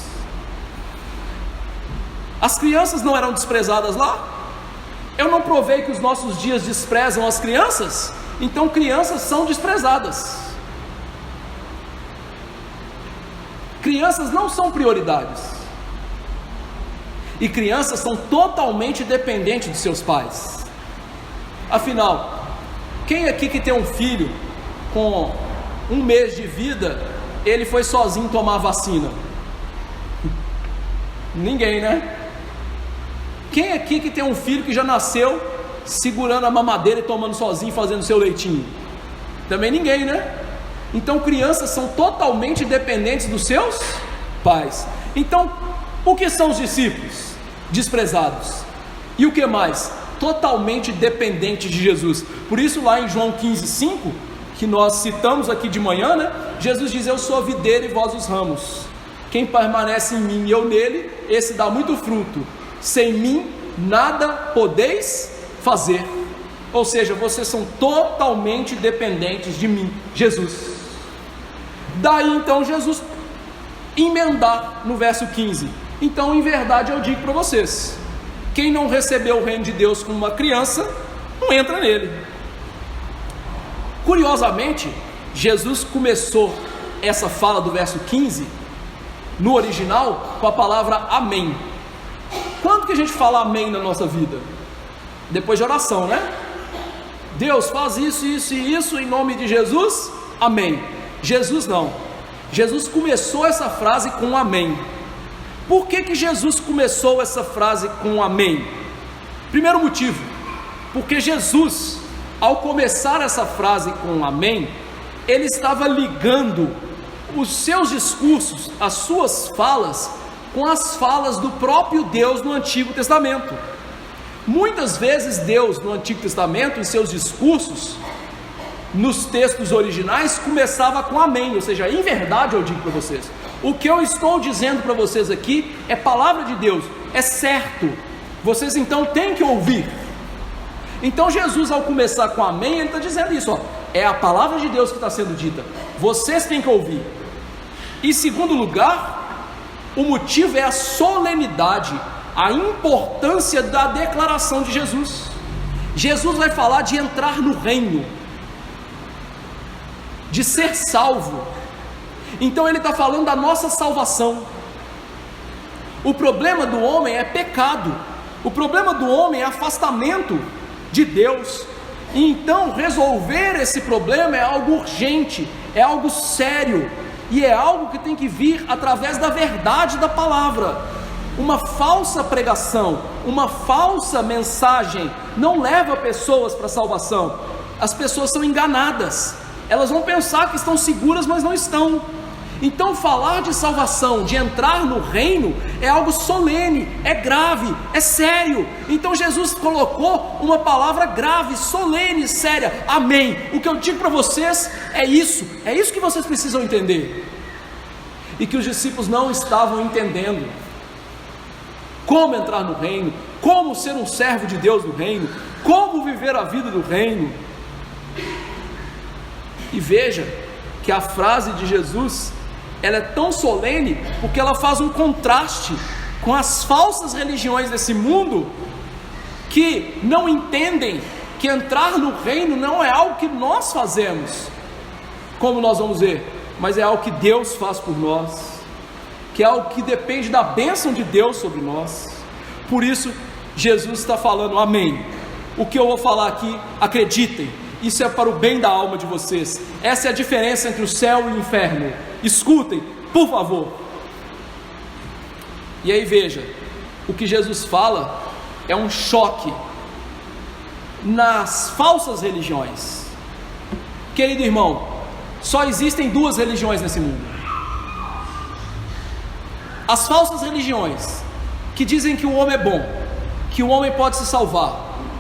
As crianças não eram desprezadas lá? Eu não provei que os nossos dias desprezam as crianças? Então crianças são desprezadas. Crianças não são prioridades. E crianças são totalmente dependentes dos seus pais. Afinal, quem aqui que tem um filho com 1 mês de vida, ele foi sozinho tomar vacina? Ninguém, né? Quem aqui que tem um filho que já nasceu segurando a mamadeira e tomando sozinho, fazendo seu leitinho? Também ninguém, né? Então crianças são totalmente dependentes dos seus pais. Então, o que são os discípulos? Desprezados. E o que mais? Totalmente dependentes de Jesus. Por isso lá em João 15,5, que nós citamos aqui de manhã, né? Jesus diz: eu sou a videira e vós os ramos. Quem permanece em mim e eu nele, esse dá muito fruto. Sem mim nada podeis fazer. Ou seja, vocês são totalmente dependentes de mim, Jesus. Daí então Jesus emendar no verso 15: então em verdade eu digo para vocês, quem não recebeu o reino de Deus como uma criança, não entra nele. Curiosamente, Jesus começou essa fala do verso 15 no original com a palavra amém. Quando que a gente fala amém na nossa vida? Depois de oração, né? Deus faz isso, isso e isso em nome de Jesus, amém. Jesus não. Jesus começou essa frase com amém. Por que Jesus começou essa frase com amém? Primeiro motivo, porque Jesus, ao começar essa frase com amém, ele estava ligando os seus discursos, as suas falas, com as falas do próprio Deus no Antigo Testamento. Muitas vezes Deus no Antigo Testamento, em seus discursos, nos textos originais, começava com amém, ou seja, em verdade eu digo para vocês, o que eu estou dizendo para vocês aqui é palavra de Deus, é certo, vocês então têm que ouvir. Então Jesus, ao começar com amém, ele está dizendo isso, é a palavra de Deus que está sendo dita, vocês têm que ouvir. Em segundo lugar, o motivo é a solenidade, a importância da declaração de Jesus. Jesus vai falar de entrar no reino, de ser salvo. Então ele está falando da nossa salvação. O problema do homem é pecado, o problema do homem é afastamento de Deus. E então resolver esse problema é algo urgente, é algo sério, e é algo que tem que vir através da verdade da palavra. Uma falsa pregação, uma falsa mensagem não leva pessoas para a salvação. As pessoas são enganadas, elas vão pensar que estão seguras, mas não estão. Então falar de salvação, de entrar no reino, é algo solene, é grave, é sério. Então Jesus colocou uma palavra grave, solene, séria, amém. O que eu digo para vocês é isso que vocês precisam entender. E que os discípulos não estavam entendendo. Como entrar no reino, como ser um servo de Deus no reino, como viver a vida do reino. E veja que a frase de Jesus, ela é tão solene, porque ela faz um contraste com as falsas religiões desse mundo, que não entendem que entrar no reino não é algo que nós fazemos, como nós vamos ver, mas é algo que Deus faz por nós, que é algo que depende da bênção de Deus sobre nós. Por isso Jesus está falando amém. O que eu vou falar aqui, acreditem, isso é para o bem da alma de vocês. Essa é a diferença entre o céu e o inferno. Escutem, por favor. E aí veja, o que Jesus fala é um choque nas falsas religiões. Querido irmão, só existem duas religiões nesse mundo. As falsas religiões, que dizem que o homem é bom, que o homem pode se salvar,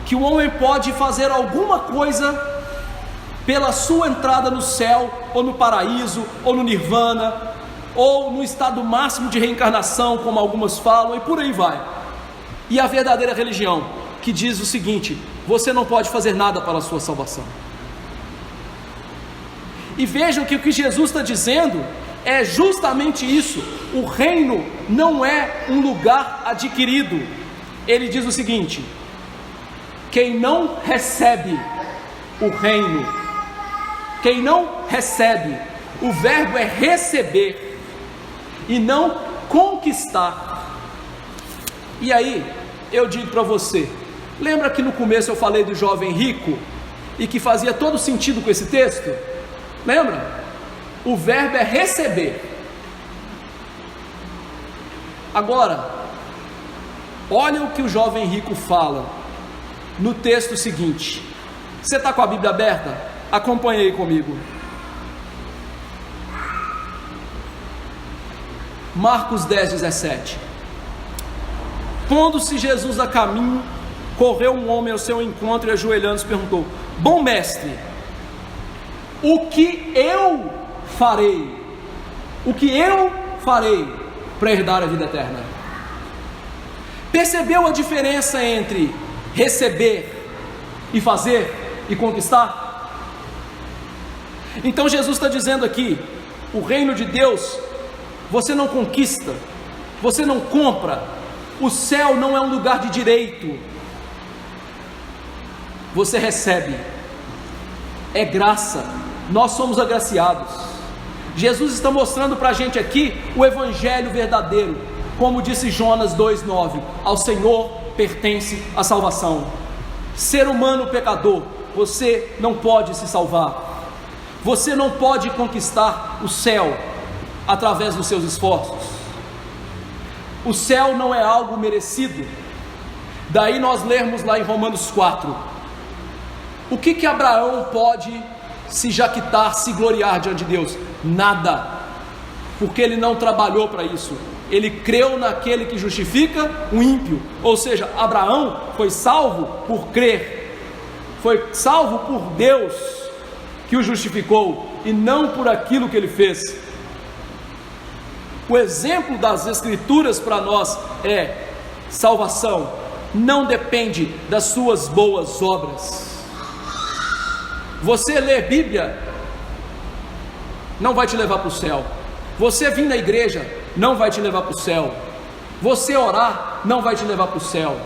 que o homem pode fazer alguma coisa pela sua entrada no céu, ou no paraíso, ou no nirvana, ou no estado máximo de reencarnação, como algumas falam, e por aí vai. E a verdadeira religião, que diz o seguinte: você não pode fazer nada para a sua salvação. E vejam que o que Jesus está dizendo é justamente isso. O reino não é um lugar adquirido. Ele diz o seguinte: quem não recebe o reino, quem não recebe, o verbo é receber e não conquistar. E aí eu digo para você, lembra que no começo eu falei do jovem rico e que fazia todo sentido com esse texto? Lembra? O verbo é receber. Agora, olha o que o jovem rico fala no texto seguinte. Você está com a Bíblia aberta? Acompanhe aí comigo. Marcos 10:17. Pondo-se Jesus a caminho, correu um homem ao seu encontro e ajoelhando-se perguntou: bom mestre, o que eu farei? O que eu farei para herdar a vida eterna? Percebeu a diferença entre receber e fazer e conquistar? Então Jesus está dizendo aqui: o reino de Deus você não conquista, você não compra. O céu não é um lugar de direito, você recebe, é graça, nós somos agraciados. Jesus está mostrando para a gente aqui o evangelho verdadeiro, como disse Jonas 2:9, ao Senhor pertence a salvação. Ser humano pecador, você não pode se salvar, você não pode conquistar o céu através dos seus esforços. O céu não é algo merecido. Daí nós lermos lá em Romanos 4, o que Abraão pode se jactar, se gloriar diante de Deus? Nada. porque ele não trabalhou para isso. Ele creu naquele que justifica o ímpio. Ou seja, Abraão foi salvo por crer, foi salvo por Deus que o justificou, e não por aquilo que ele fez. O exemplo das Escrituras para nós é: salvação não depende das suas boas obras. Você ler Bíblia não vai te levar para o céu. Você vir na igreja não vai te levar para o céu. Você orar não vai te levar para o céu.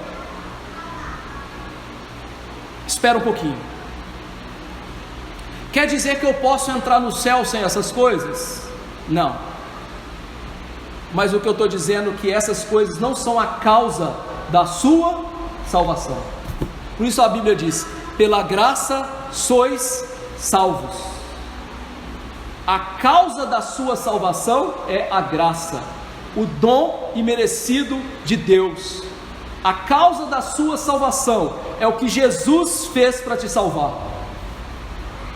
Espera um pouquinho. Quer dizer que eu posso entrar no céu sem essas coisas? Não. Mas o que eu estou dizendo é que essas coisas não são a causa da sua salvação. Por isso a Bíblia diz: pela graça sois salvos. A causa da sua salvação é a graça, o dom imerecido de Deus. A causa da sua salvação é o que Jesus fez para te salvar,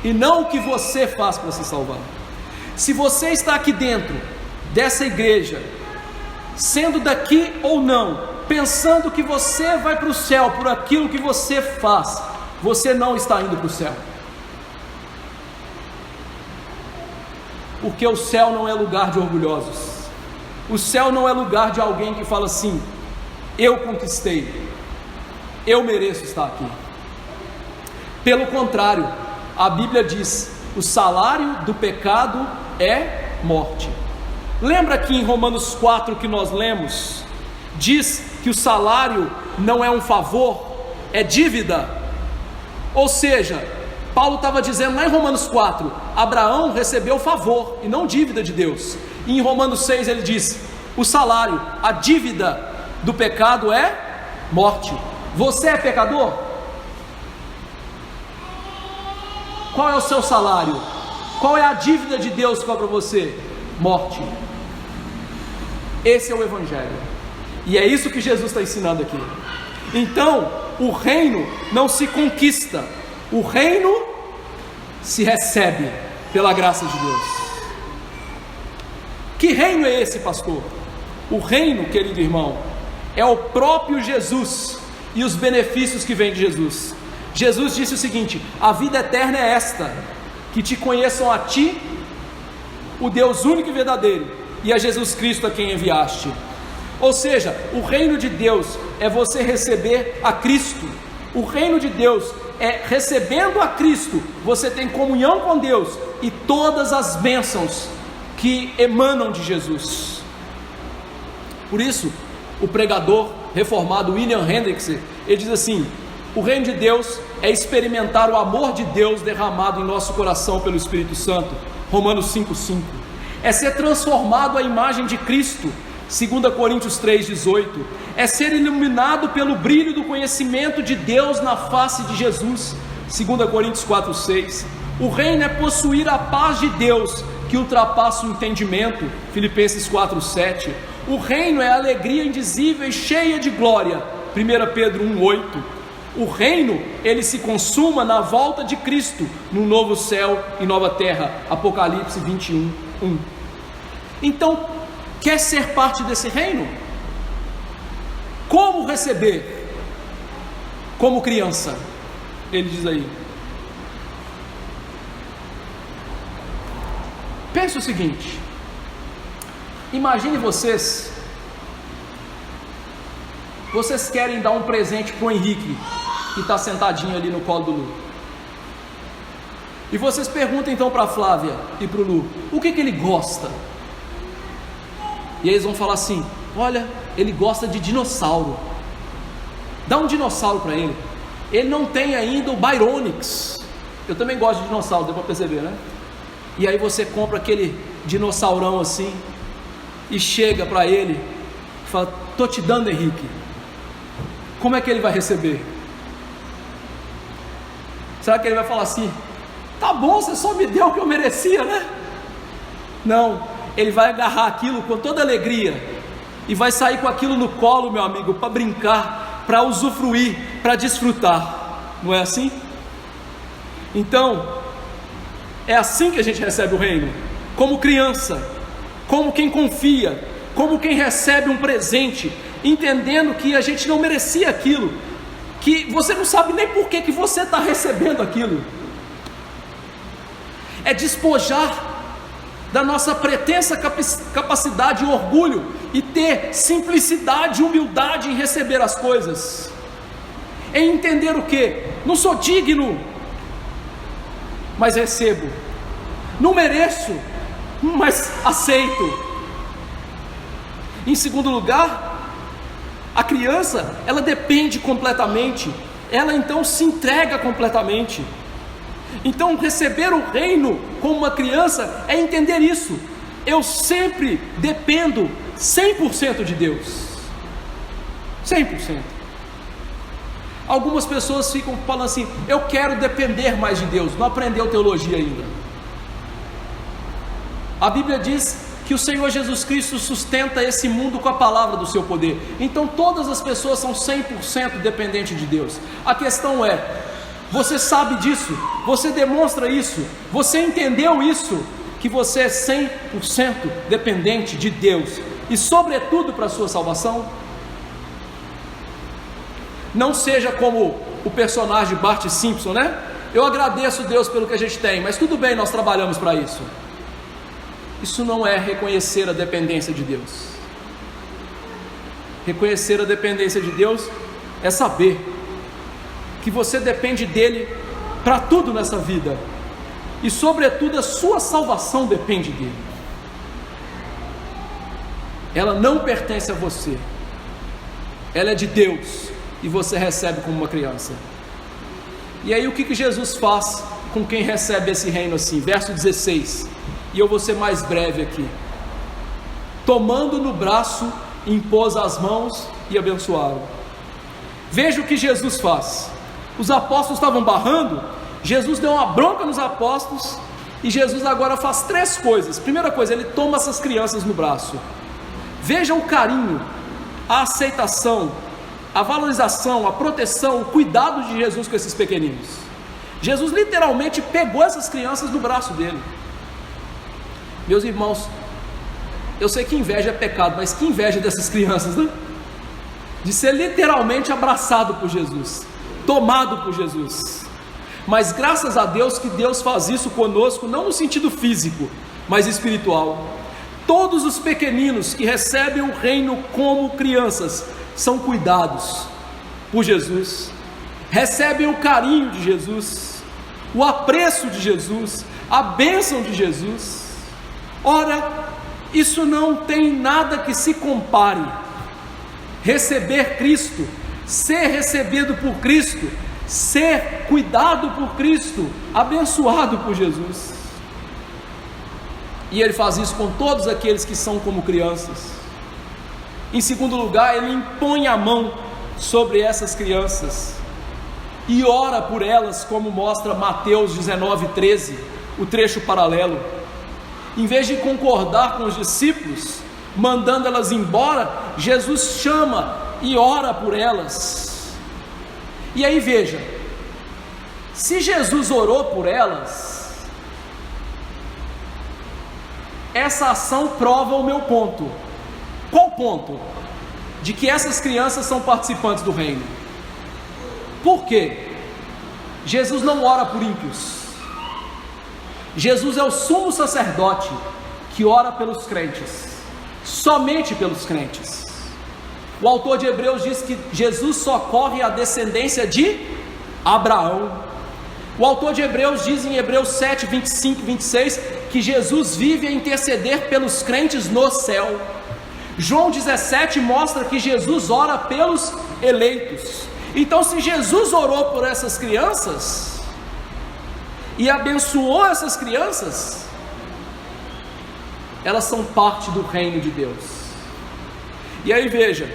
e não o que você faz para se salvar. Se você está aqui dentro dessa igreja, sendo daqui ou não, pensando que você vai para o céu por aquilo que você faz, você não está indo para o céu. Porque o céu não é lugar de orgulhosos. O céu não é lugar de alguém que fala assim: eu conquistei, eu mereço estar aqui. Pelo contrário, a Bíblia diz: o salário do pecado é morte. Lembra que em Romanos 4 que nós lemos, diz que o salário não é um favor, é dívida. Ou seja, Paulo estava dizendo lá em Romanos 4, Abraão recebeu favor e não dívida de Deus. E em Romanos 6 ele diz: o salário, a dívida do pecado é morte. Você é pecador? Qual é o seu salário? Qual é a dívida de Deus para você? Morte. Esse é o Evangelho, e é isso que Jesus está ensinando aqui. Então, o reino não se conquista, o reino se recebe pela graça de Deus. Que reino é esse, pastor? O reino, querido irmão, é o próprio Jesus e os benefícios que vêm de Jesus. Jesus disse o seguinte: a vida eterna é esta, que te conheçam a ti, o Deus único e verdadeiro, e a Jesus Cristo a quem enviaste. Ou seja, o reino de Deus é você receber a Cristo. O reino de Deus é, recebendo a Cristo, você tem comunhão com Deus e todas as bênçãos que emanam de Jesus. Por isso, o pregador reformado William Hendricks, ele diz assim: o reino de Deus é experimentar o amor de Deus derramado em nosso coração pelo Espírito Santo. Romanos 5,5. É ser transformado à imagem de Cristo. 2 Coríntios 3,18. É ser iluminado pelo brilho do conhecimento de Deus na face de Jesus. 2 Coríntios 4,6. O reino é possuir a paz de Deus que ultrapassa o entendimento. Filipenses 4,7. O reino é alegria indizível e cheia de glória. 1 Pedro 1,8. O reino, ele se consuma na volta de Cristo, no novo céu e nova terra. Apocalipse 21:1. Então, quer ser parte desse reino? Como receber? Como criança, ele diz aí. Pense o seguinte: imagine vocês querem dar um presente para o Henrique, que está sentadinho ali no colo do Lu, e vocês perguntam então para a Flávia e para o Lu, o que ele gosta? E eles vão falar assim: olha, ele gosta de dinossauro, dá um dinossauro para ele. Ele não tem ainda o Byronix. Eu também gosto de dinossauro, deu para perceber, né? E aí você compra aquele dinossaurão assim, e chega para ele e fala: estou te dando, Henrique. Como é que ele vai receber? Será que ele vai falar assim: tá bom, você só me deu o que eu merecia, né? Não, ele vai agarrar aquilo com toda alegria e vai sair com aquilo no colo, meu amigo, para brincar, para usufruir, para desfrutar. Não é assim? Então, é assim que a gente recebe o reino, como criança, como quem confia, como quem recebe um presente, entendendo que a gente não merecia aquilo, que você não sabe nem por que você está recebendo aquilo. É despojar da nossa pretensa capacidade e orgulho e ter simplicidade e humildade em receber as coisas. É entender o que? Não sou digno, mas recebo. Não mereço, mas aceito. Em segundo lugar, a criança, ela depende completamente, ela então se entrega completamente. Então receber o reino como uma criança é entender isso. Eu sempre dependo 100% de Deus. 100%. Algumas pessoas ficam falando assim: eu quero depender mais de Deus. Não aprendeu teologia ainda. A Bíblia diz que o Senhor Jesus Cristo sustenta esse mundo com a palavra do seu poder. Então todas as pessoas são 100% dependentes de Deus. A questão é: você sabe disso? Você demonstra isso? Você entendeu isso? Que você é 100% dependente de Deus e sobretudo para a sua salvação? Não seja como o personagem Bart Simpson, né? Eu agradeço Deus pelo que a gente tem, mas tudo bem, nós trabalhamos para isso. Isso não é reconhecer a dependência de Deus. Reconhecer a dependência de Deus é saber que você depende dele para tudo nessa vida, e sobretudo a sua salvação depende dele. Ela não pertence a você, ela é de Deus, e você recebe como uma criança. E aí o que Jesus faz com quem recebe esse reino assim? Verso 16, e eu vou ser mais breve aqui. Tomando no braço, impôs as mãos e abençoaram. Veja o que Jesus faz. Os apóstolos estavam barrando, Jesus deu uma bronca nos apóstolos, e Jesus agora faz 3 coisas. Primeira coisa, ele toma essas crianças no braço. Veja o carinho, a aceitação, a valorização, a proteção, o cuidado de Jesus com esses pequeninos. Jesus literalmente pegou essas crianças no braço dele. Meus irmãos, eu sei que inveja é pecado, mas que inveja dessas crianças, né? De ser literalmente abraçado por Jesus, tomado por Jesus. Mas graças a Deus que Deus faz isso conosco, não no sentido físico, mas espiritual. Todos os pequeninos que recebem o reino como crianças são cuidados por Jesus, recebem o carinho de Jesus, o apreço de Jesus, a bênção de Jesus. Ora, isso não tem nada que se compare. Receber Cristo, ser recebido por Cristo, ser cuidado por Cristo, abençoado por Jesus. E ele faz isso com todos aqueles que são como crianças. Em segundo lugar, ele impõe a mão sobre essas crianças e ora por elas, como mostra Mateus 19:13, o trecho paralelo. Em vez de concordar com os discípulos, mandando elas embora, Jesus chama e ora por elas. E aí veja, se Jesus orou por elas, essa ação prova o meu ponto. Qual ponto? De que essas crianças são participantes do reino. Por quê? Jesus não ora por ímpios. Jesus é o sumo sacerdote que ora pelos crentes, somente pelos crentes. O autor de Hebreus diz que Jesus socorre a descendência de Abraão. O autor de Hebreus diz em Hebreus 7, 25 e 26 que Jesus vive a interceder pelos crentes no céu. João 17 mostra que Jesus ora pelos eleitos. Então, se Jesus orou por essas crianças e abençoou essas crianças, elas são parte do reino de Deus. E aí veja,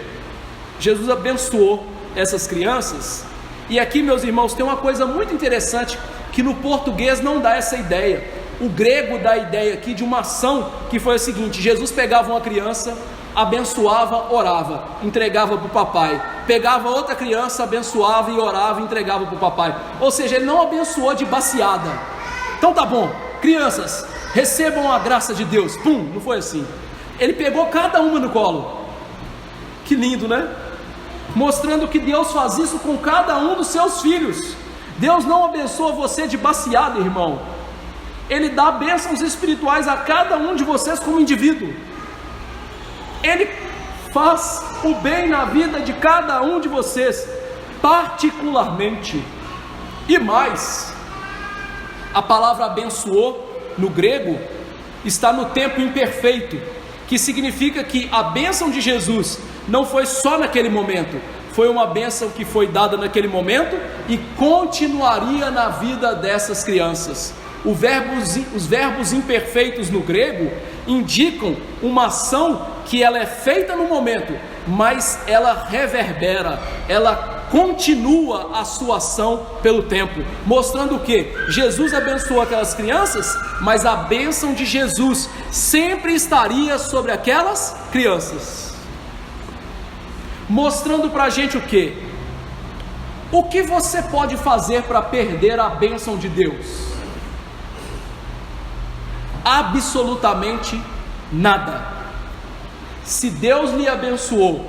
Jesus abençoou essas crianças. E aqui, meus irmãos, tem uma coisa muito interessante que no português não dá essa ideia. O grego dá a ideia aqui de uma ação que foi a seguinte: Jesus pegava uma criança, abençoava, orava, entregava para o papai. Pegava outra criança, abençoava e orava, entregava para o papai. Ou seja, ele não abençoou de baciada. Então tá bom, crianças, recebam a graça de Deus. Pum, não foi assim. Ele pegou cada uma no colo. Que lindo, né? Mostrando que Deus faz isso com cada um dos seus filhos. Deus não abençoa você de baseada, irmão. Ele dá bênçãos espirituais a cada um de vocês como indivíduo. Ele faz o bem na vida de cada um de vocês, particularmente. E mais, a palavra abençoou, no grego, está no tempo imperfeito, que significa que a bênção de Jesus não foi só naquele momento, foi uma bênção que foi dada naquele momento e continuaria na vida dessas crianças. Os verbos imperfeitos no grego indicam uma ação que ela é feita no momento, mas ela reverbera, ela continua a sua ação pelo tempo, mostrando que Jesus abençoou aquelas crianças, mas a bênção de Jesus sempre estaria sobre aquelas crianças, mostrando para a gente o que? O que você pode fazer para perder a bênção de Deus? Absolutamente nada. Se Deus lhe abençoou,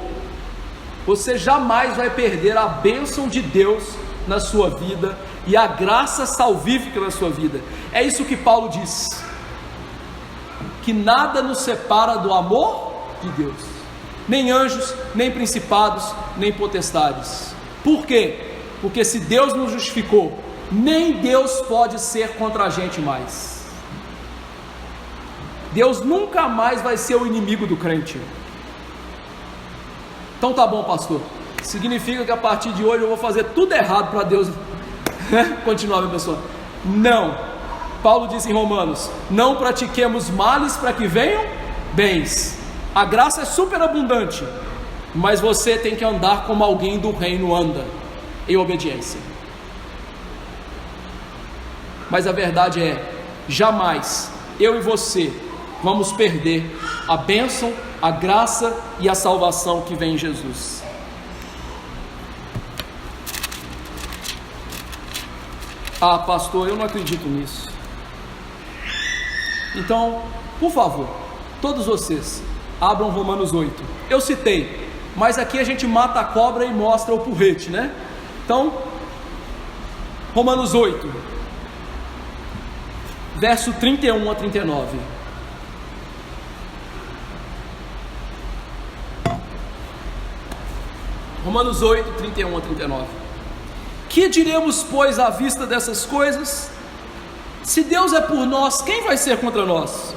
você jamais vai perder a bênção de Deus na sua vida e a graça salvífica na sua vida. É isso que Paulo diz, que nada nos separa do amor de Deus, nem anjos, nem principados, nem potestades. Por quê? Porque se Deus nos justificou, nem Deus pode ser contra a gente mais. Deus nunca mais vai ser o inimigo do crente. Então tá bom, pastor, significa que a partir de hoje eu vou fazer tudo errado para Deus continuar me abençoando? Não. Paulo diz em Romanos: não pratiquemos males para que venham bens. A graça é super abundante, mas você tem que andar como alguém do reino anda, em obediência. Mas a verdade é, jamais eu e você vamos perder a bênção, a graça e a salvação que vem em Jesus. Ah, pastor, eu não acredito nisso. Então, por favor, todos vocês, abram Romanos 8. Eu citei, mas aqui a gente mata a cobra e mostra o porrete, né? Então, Romanos 8, verso 31 a 39. Romanos 8, 31 a 39. Que diremos, pois, à vista dessas coisas? Se Deus é por nós, quem vai ser contra nós?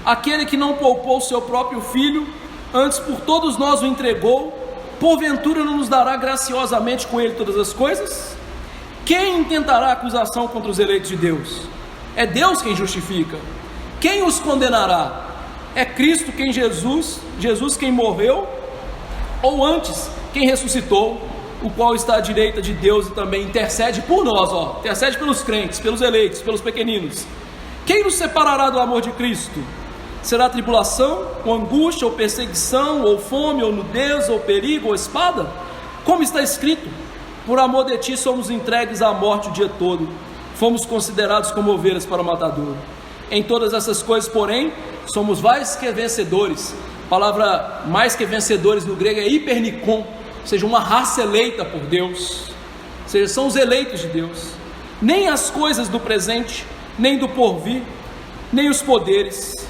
Aquele que não poupou seu próprio filho, antes por todos nós o entregou, porventura não nos dará graciosamente com ele todas as coisas? Quem intentará acusação contra os eleitos de Deus? É Deus quem justifica. Quem os condenará? É Cristo quem Jesus quem morreu, ou antes, quem ressuscitou, o qual está à direita de Deus e também intercede por nós, intercede pelos crentes, pelos eleitos, pelos pequeninos. Quem nos separará do amor de Cristo? Será tribulação, ou angústia, ou perseguição, ou fome, ou nudez, ou perigo, ou espada? Como está escrito: por amor de ti somos entregues à morte o dia todo, fomos considerados como ovelhas para o matadouro. Em todas essas coisas, porém, somos mais que vencedores. A palavra mais que vencedores no grego é hipernikon, ou seja, uma raça eleita por Deus, ou seja, são os eleitos de Deus. Nem as coisas do presente, nem do porvir, nem os poderes,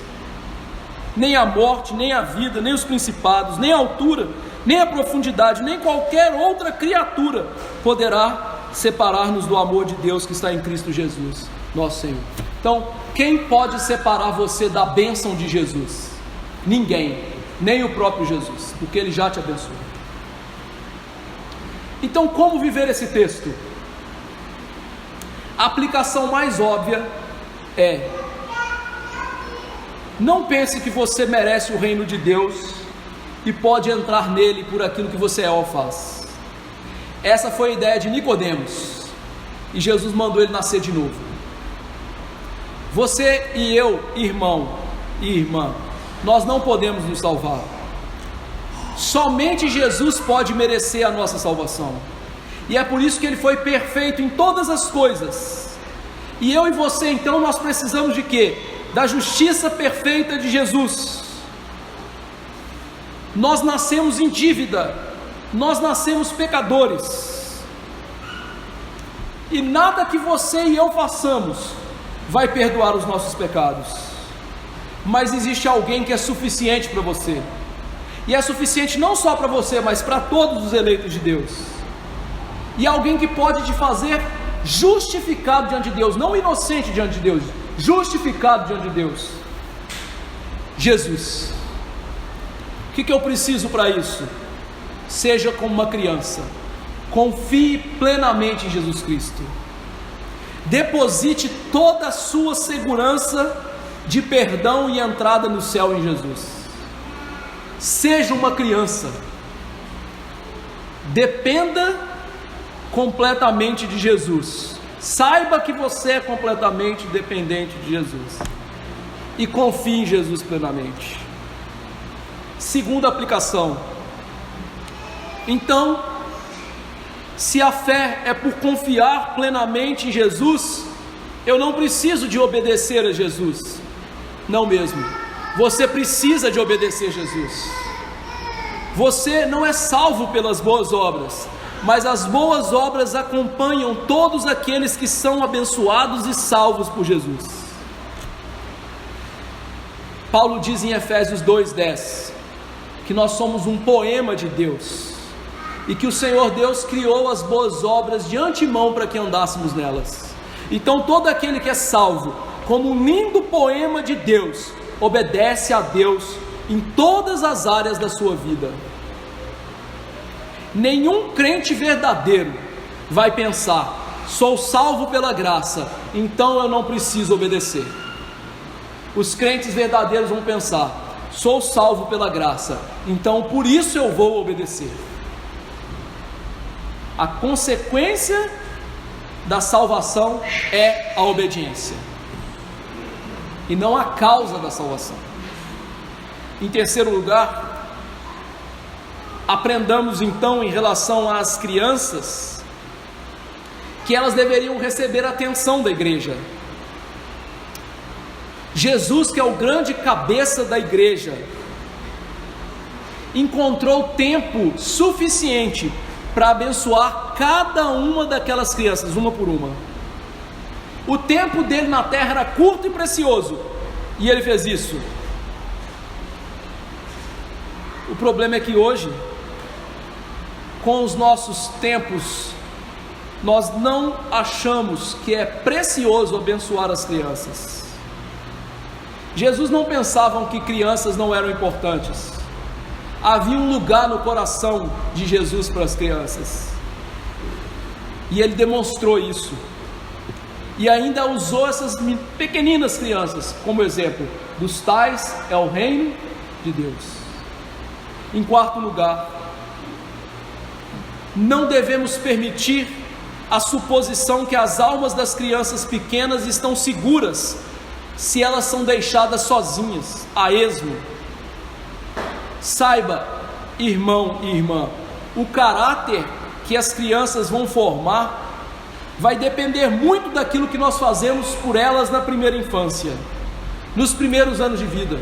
nem a morte, nem a vida, nem os principados, nem a altura, nem a profundidade, nem qualquer outra criatura poderá separar-nos do amor de Deus que está em Cristo Jesus, nosso Senhor. Então, quem pode separar você da bênção de Jesus? Ninguém, nem o próprio Jesus, porque Ele já te abençoou. Então, como viver esse texto? A aplicação mais óbvia é: não pense que você merece o reino de Deus e pode entrar nele por aquilo que você é ou faz. Essa foi a ideia de Nicodemos, e Jesus mandou ele nascer de novo. Você e eu, irmão e irmã, nós não podemos nos salvar. Somente Jesus pode merecer a nossa salvação, e é por isso que Ele foi perfeito em todas as coisas. E eu e você, então, nós precisamos de quê? Da justiça perfeita de Jesus. Nós nascemos em dívida, nós nascemos pecadores, e nada que você e eu façamos vai perdoar os nossos pecados, mas existe alguém que é suficiente para você, e é suficiente não só para você, mas para todos os eleitos de Deus, e alguém que pode te fazer justificado diante de Deus, não inocente diante de Deus, justificado diante de Deus, Jesus. O que eu preciso para isso? Seja como uma criança, confie plenamente em Jesus Cristo, deposite toda a sua segurança de perdão e entrada no céu em Jesus. Seja uma criança, dependa completamente de Jesus, saiba que você é completamente dependente de Jesus, e confie em Jesus plenamente. Segunda aplicação: então, se a fé é por confiar plenamente em Jesus, eu não preciso de obedecer a Jesus, não mesmo, você precisa de obedecer a Jesus. Você não é salvo pelas boas obras, mas as boas obras acompanham todos aqueles que são abençoados e salvos por Jesus. Paulo diz em Efésios 2:10 que nós somos um poema de Deus, e que o Senhor Deus criou as boas obras de antemão para que andássemos nelas. Então todo aquele que é salvo, como um lindo poema de Deus, obedece a Deus em todas as áreas da sua vida. Nenhum crente verdadeiro vai pensar: sou salvo pela graça, então eu não preciso obedecer. Os crentes verdadeiros vão pensar: sou salvo pela graça, então por isso eu vou obedecer. A consequência da salvação é a obediência, e não a causa da salvação. Em terceiro lugar, aprendamos então em relação às crianças, que elas deveriam receber a atenção da igreja. Jesus, que é o grande cabeça da igreja, encontrou tempo suficiente para abençoar cada uma daquelas crianças, uma por uma. O tempo dele na terra era curto e precioso, e ele fez isso. O problema é que hoje, com os nossos tempos, nós não achamos que é precioso abençoar as crianças. Jesus não pensava que crianças não eram importantes. Havia um lugar no coração de Jesus para as crianças, e ele demonstrou isso, e ainda usou essas pequeninas crianças como exemplo: dos tais é o reino de Deus. Em quarto lugar, não devemos permitir a suposição que as almas das crianças pequenas estão seguras se elas são deixadas sozinhas, a esmo. Saiba, irmão e irmã, o caráter que as crianças vão formar vai depender muito daquilo que nós fazemos por elas na primeira infância, nos primeiros anos de vida.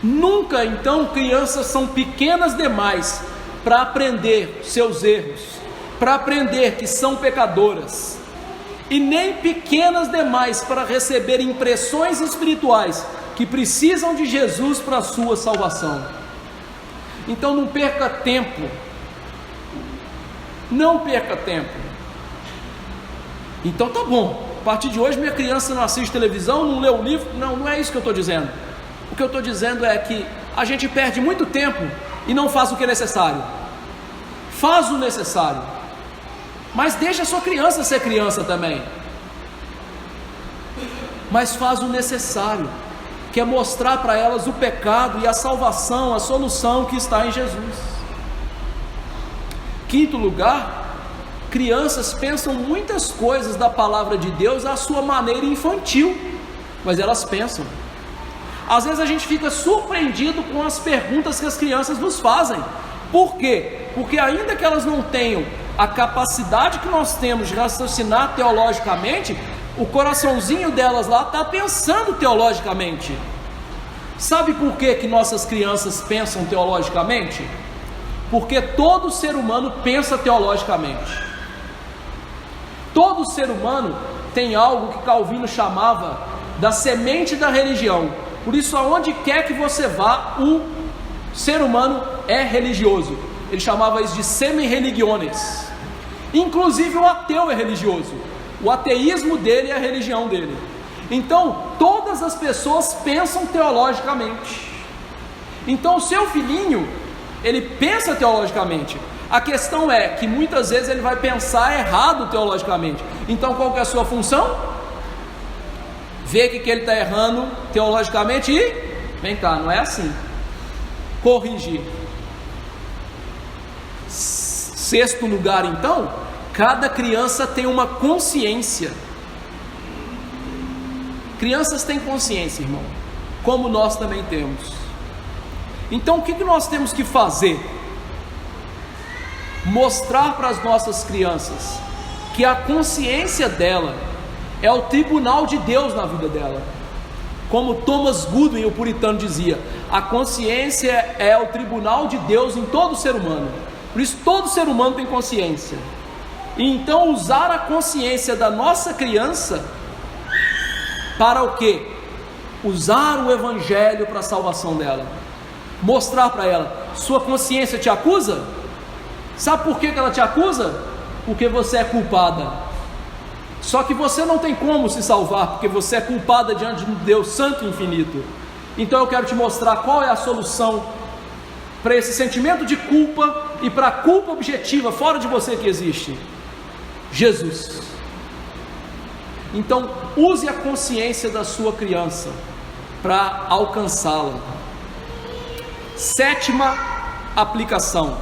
Nunca, então, crianças são pequenas demais para aprender seus erros, para aprender que são pecadoras, e nem pequenas demais para receber impressões espirituais que precisam de Jesus para a sua salvação. Então não perca tempo, não perca tempo. Então tá bom, a partir de hoje minha criança não assiste televisão, não lê o livro. Não é isso que eu estou dizendo. O que eu estou dizendo é que a gente perde muito tempo e não faz o que é necessário. Faz o necessário, mas deixa a sua criança ser criança também. Mas faz o necessário, que é mostrar para elas o pecado e a salvação, a solução que está em Jesus. Quinto lugar, crianças pensam muitas coisas da palavra de Deus à sua maneira infantil, mas elas pensam. Às vezes a gente fica surpreendido com as perguntas que as crianças nos fazem. Por quê? Porque ainda que elas não tenham a capacidade que nós temos de raciocinar teologicamente, o coraçãozinho delas lá está pensando teologicamente. Sabe por que nossas crianças pensam teologicamente? Porque todo ser humano pensa teologicamente. Todo ser humano tem algo que Calvino chamava da semente da religião. Por isso, aonde quer que você vá, o ser humano é religioso. Ele chamava isso de semen religiones. Inclusive o ateu é religioso. O ateísmo dele é a religião dele. Então, todas as pessoas pensam teologicamente. Então, o seu filhinho, ele pensa teologicamente. A questão é que muitas vezes ele vai pensar errado teologicamente. Então, qual que é a sua função? Ver que ele está errando teologicamente e, vem cá, não é assim. Corrigir. Sexto lugar, então, cada criança tem uma consciência. Crianças têm consciência, irmão, como nós também temos. Então, o que nós temos que fazer? Mostrar para as nossas crianças que a consciência dela é o tribunal de Deus na vida dela. Como Thomas Goodwin, o puritano, dizia: a consciência é o tribunal de Deus em todo ser humano. Por isso, todo ser humano tem consciência. E então, usar a consciência da nossa criança para o quê? Usar o evangelho para a salvação dela. Mostrar para ela: sua consciência te acusa? Sabe por que ela te acusa? Porque você é culpada. Só que você não tem como se salvar, porque você é culpada diante de um Deus santo e infinito. Então eu quero te mostrar qual é a solução para esse sentimento de culpa e para a culpa objetiva fora de você que existe: Jesus. Então, use a consciência da sua criança para alcançá-la. Sétima aplicação.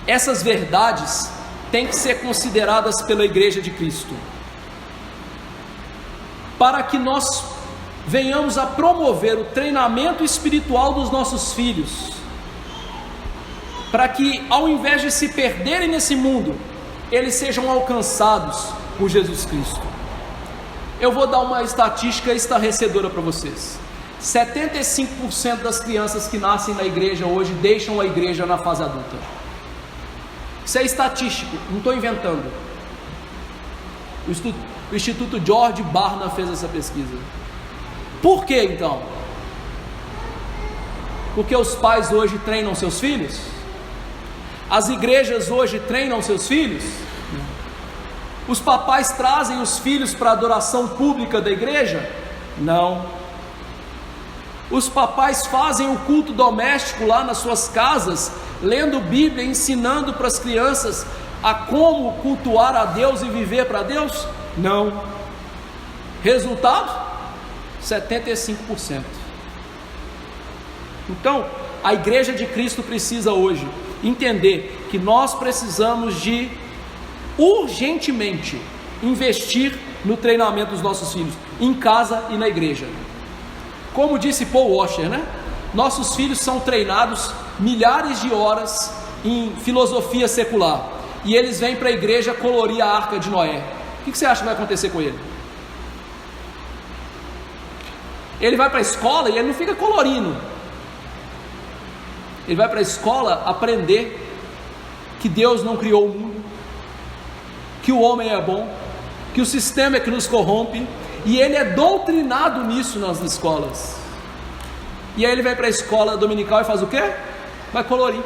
Essas verdades têm que ser consideradas pela Igreja de Cristo, para que nós venhamos a promover o treinamento espiritual dos nossos filhos, para que, ao invés de se perderem nesse mundo, eles sejam alcançados por Jesus Cristo. Eu vou dar uma estatística estarrecedora para vocês: 75% das crianças que nascem na igreja hoje deixam a igreja na fase adulta. Isso é estatístico, não estou inventando. O Instituto George Barna fez essa pesquisa. Por que então? Porque os pais hoje treinam seus filhos? As igrejas hoje treinam seus filhos? Os papais trazem os filhos para a adoração pública da igreja? Não. Os papais fazem o culto doméstico lá nas suas casas, lendo Bíblia, ensinando para as crianças a como cultuar a Deus e viver para Deus? Não. Resultado? 75%. Então, a Igreja de Cristo precisa hoje entender que nós precisamos de urgentemente investir no treinamento dos nossos filhos, em casa e na igreja. Como disse Paul Washer, nossos filhos são treinados milhares de horas em filosofia secular, e eles vêm para a igreja colorir a arca de Noé. O que você acha que vai acontecer com ele? Ele vai para a escola e ele não fica colorindo. Ele vai para a escola aprender que Deus não criou o mundo, que o homem é bom, que o sistema é que nos corrompe, e ele é doutrinado nisso nas escolas. E aí ele vai para a escola dominical e faz o quê? Vai colorir.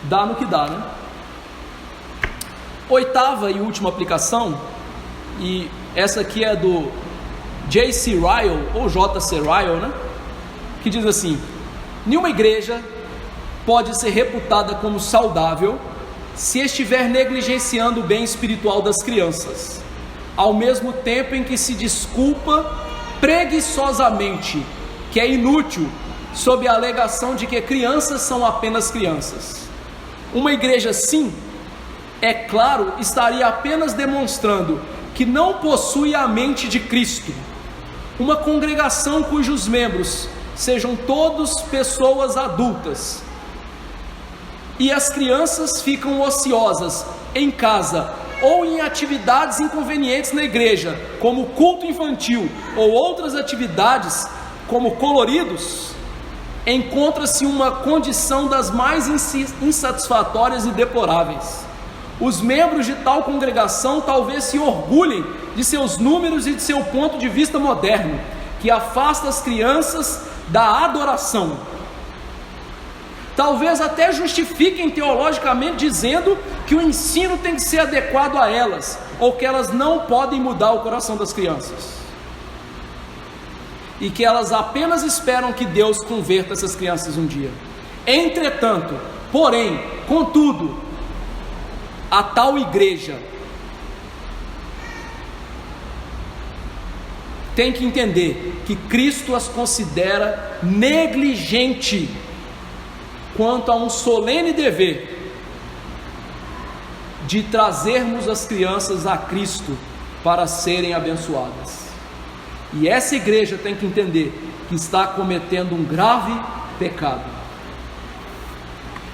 Dá no que dá, Oitava e última aplicação, e essa aqui é do J.C. Ryle, ou J.C. Ryle, que diz assim: nenhuma igreja pode ser reputada como saudável se estiver negligenciando o bem espiritual das crianças, ao mesmo tempo em que se desculpa preguiçosamente que é inútil, sob a alegação de que crianças são apenas crianças. Uma igreja assim, é claro, estaria apenas demonstrando que não possui a mente de Cristo. Uma congregação cujos membros sejam todos pessoas adultas, e as crianças ficam ociosas em casa, ou em atividades inconvenientes na igreja, como culto infantil ou outras atividades como coloridos, encontra-se uma condição das mais insatisfatórias e deploráveis. Os membros de tal congregação talvez se orgulhem de seus números e de seu ponto de vista moderno, que afasta as crianças da adoração. Talvez até justifiquem teologicamente dizendo que o ensino tem que ser adequado a elas, ou que elas não podem mudar o coração das crianças, e que elas apenas esperam que Deus converta essas crianças um dia. Entretanto, porém, contudo, a tal igreja tem que entender que Cristo as considera negligente quanto a um solene dever de trazermos as crianças a Cristo para serem abençoadas. E essa igreja tem que entender que está cometendo um grave pecado.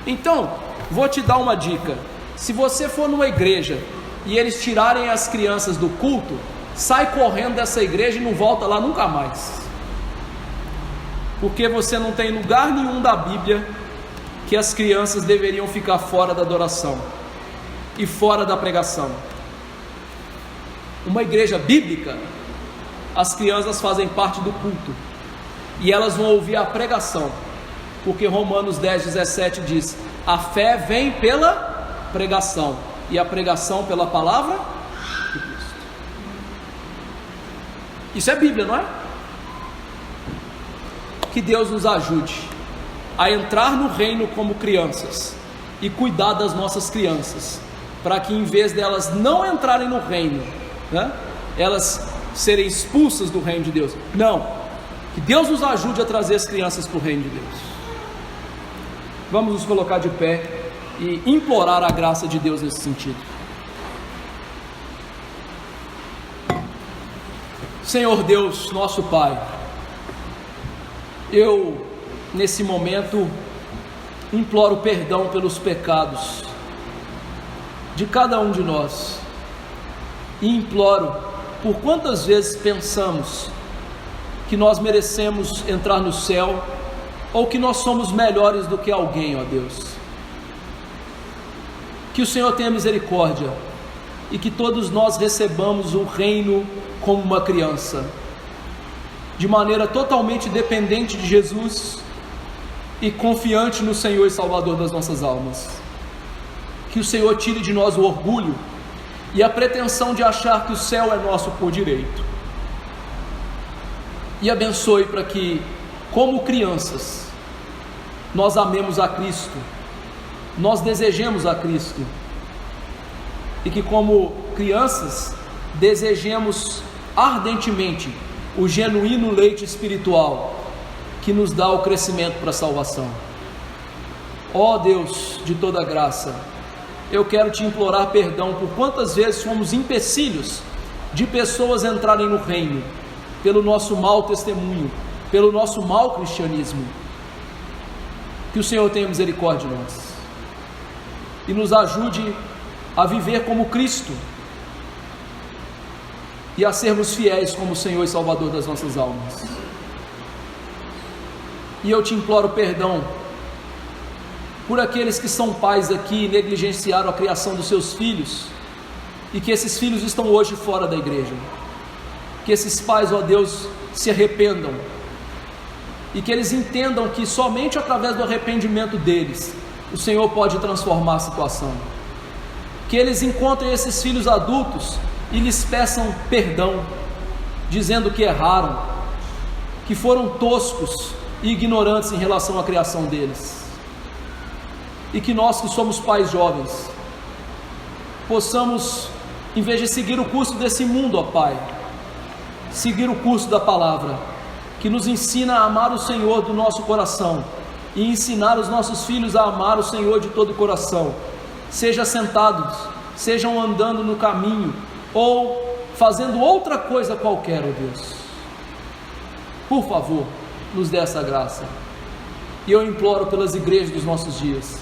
Então, vou te dar uma dica: se você for numa igreja e eles tirarem as crianças do culto, sai correndo dessa igreja e não volta lá nunca mais, porque você não tem lugar nenhum da Bíblia que as crianças deveriam ficar fora da adoração e fora da pregação. Uma igreja bíblica, as crianças fazem parte do culto e elas vão ouvir a pregação, porque Romanos 10:17 diz: a fé vem pela pregação e a pregação pela palavra de Cristo. Isso é Bíblia, não é? Que Deus nos ajude a entrar no reino como crianças e cuidar das nossas crianças, para que em vez delas não entrarem no reino, né, elas serem expulsas do reino de Deus. Não, que Deus nos ajude a trazer as crianças para o reino de Deus. Vamos nos colocar de pé e implorar a graça de Deus nesse sentido. Senhor Deus, nosso Pai, eu nesse momento imploro perdão pelos pecados de cada um de nós, e imploro por quantas vezes pensamos que nós merecemos entrar no céu, ou que nós somos melhores do que alguém, ó Deus. Que o Senhor tenha misericórdia e que todos nós recebamos o reino como uma criança, de maneira totalmente dependente de Jesus e confiante no Senhor e Salvador das nossas almas. Que o Senhor tire de nós o orgulho e a pretensão de achar que o céu é nosso por direito, e abençoe para que, como crianças, nós amemos a Cristo, nós desejemos a Cristo, e que como crianças desejemos ardentemente o genuíno leite espiritual que nos dá o crescimento para a salvação. Ó Deus de toda graça, eu quero te implorar perdão por quantas vezes fomos empecilhos de pessoas entrarem no reino, pelo nosso mau testemunho, pelo nosso mau cristianismo. Que o Senhor tenha misericórdia de nós e nos ajude a viver como Cristo e a sermos fiéis como Senhor e Salvador das nossas almas. E eu te imploro perdão por aqueles que são pais aqui e negligenciaram a criação dos seus filhos, e que esses filhos estão hoje fora da igreja. Que esses pais, ó Deus, se arrependam, e que eles entendam que somente através do arrependimento deles o Senhor pode transformar a situação. Que eles encontrem esses filhos adultos e lhes peçam perdão, dizendo que erraram, que foram toscos e ignorantes em relação à criação deles. E que nós que somos pais jovens possamos, em vez de seguir o curso desse mundo, ó Pai, seguir o curso da palavra, que nos ensina a amar o Senhor do nosso coração e ensinar os nossos filhos a amar o Senhor de todo o coração, seja sentados, sejam andando no caminho ou fazendo outra coisa qualquer, ó Deus. Por favor, nos dê essa graça. E eu imploro pelas igrejas dos nossos dias,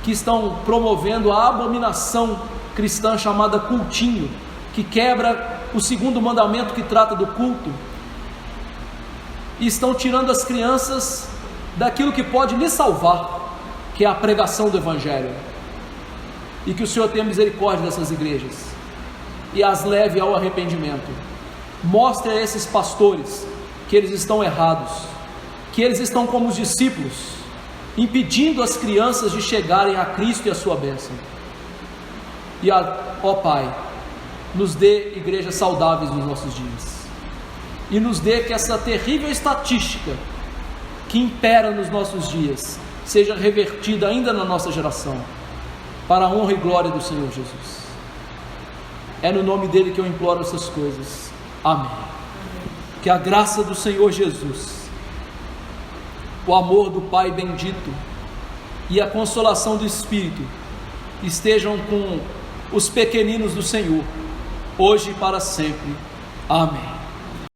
que estão promovendo a abominação cristã chamada cultinho, que quebra o segundo mandamento que trata do culto, e estão tirando as crianças daquilo que pode lhe salvar, que é a pregação do Evangelho. E que o Senhor tenha misericórdia dessas igrejas e as leve ao arrependimento. Mostre a esses pastores que eles estão errados, que eles estão como os discípulos, impedindo as crianças de chegarem a Cristo e a sua bênção. E ó Pai, nos dê igrejas saudáveis nos nossos dias, e nos dê que essa terrível estatística que impera nos nossos dias seja revertida ainda na nossa geração, para a honra e glória do Senhor Jesus. É no nome dele que eu imploro essas coisas. Amém. Que a graça do Senhor Jesus, o amor do Pai bendito e a consolação do Espírito estejam com os pequeninos do Senhor, hoje e para sempre. Amém.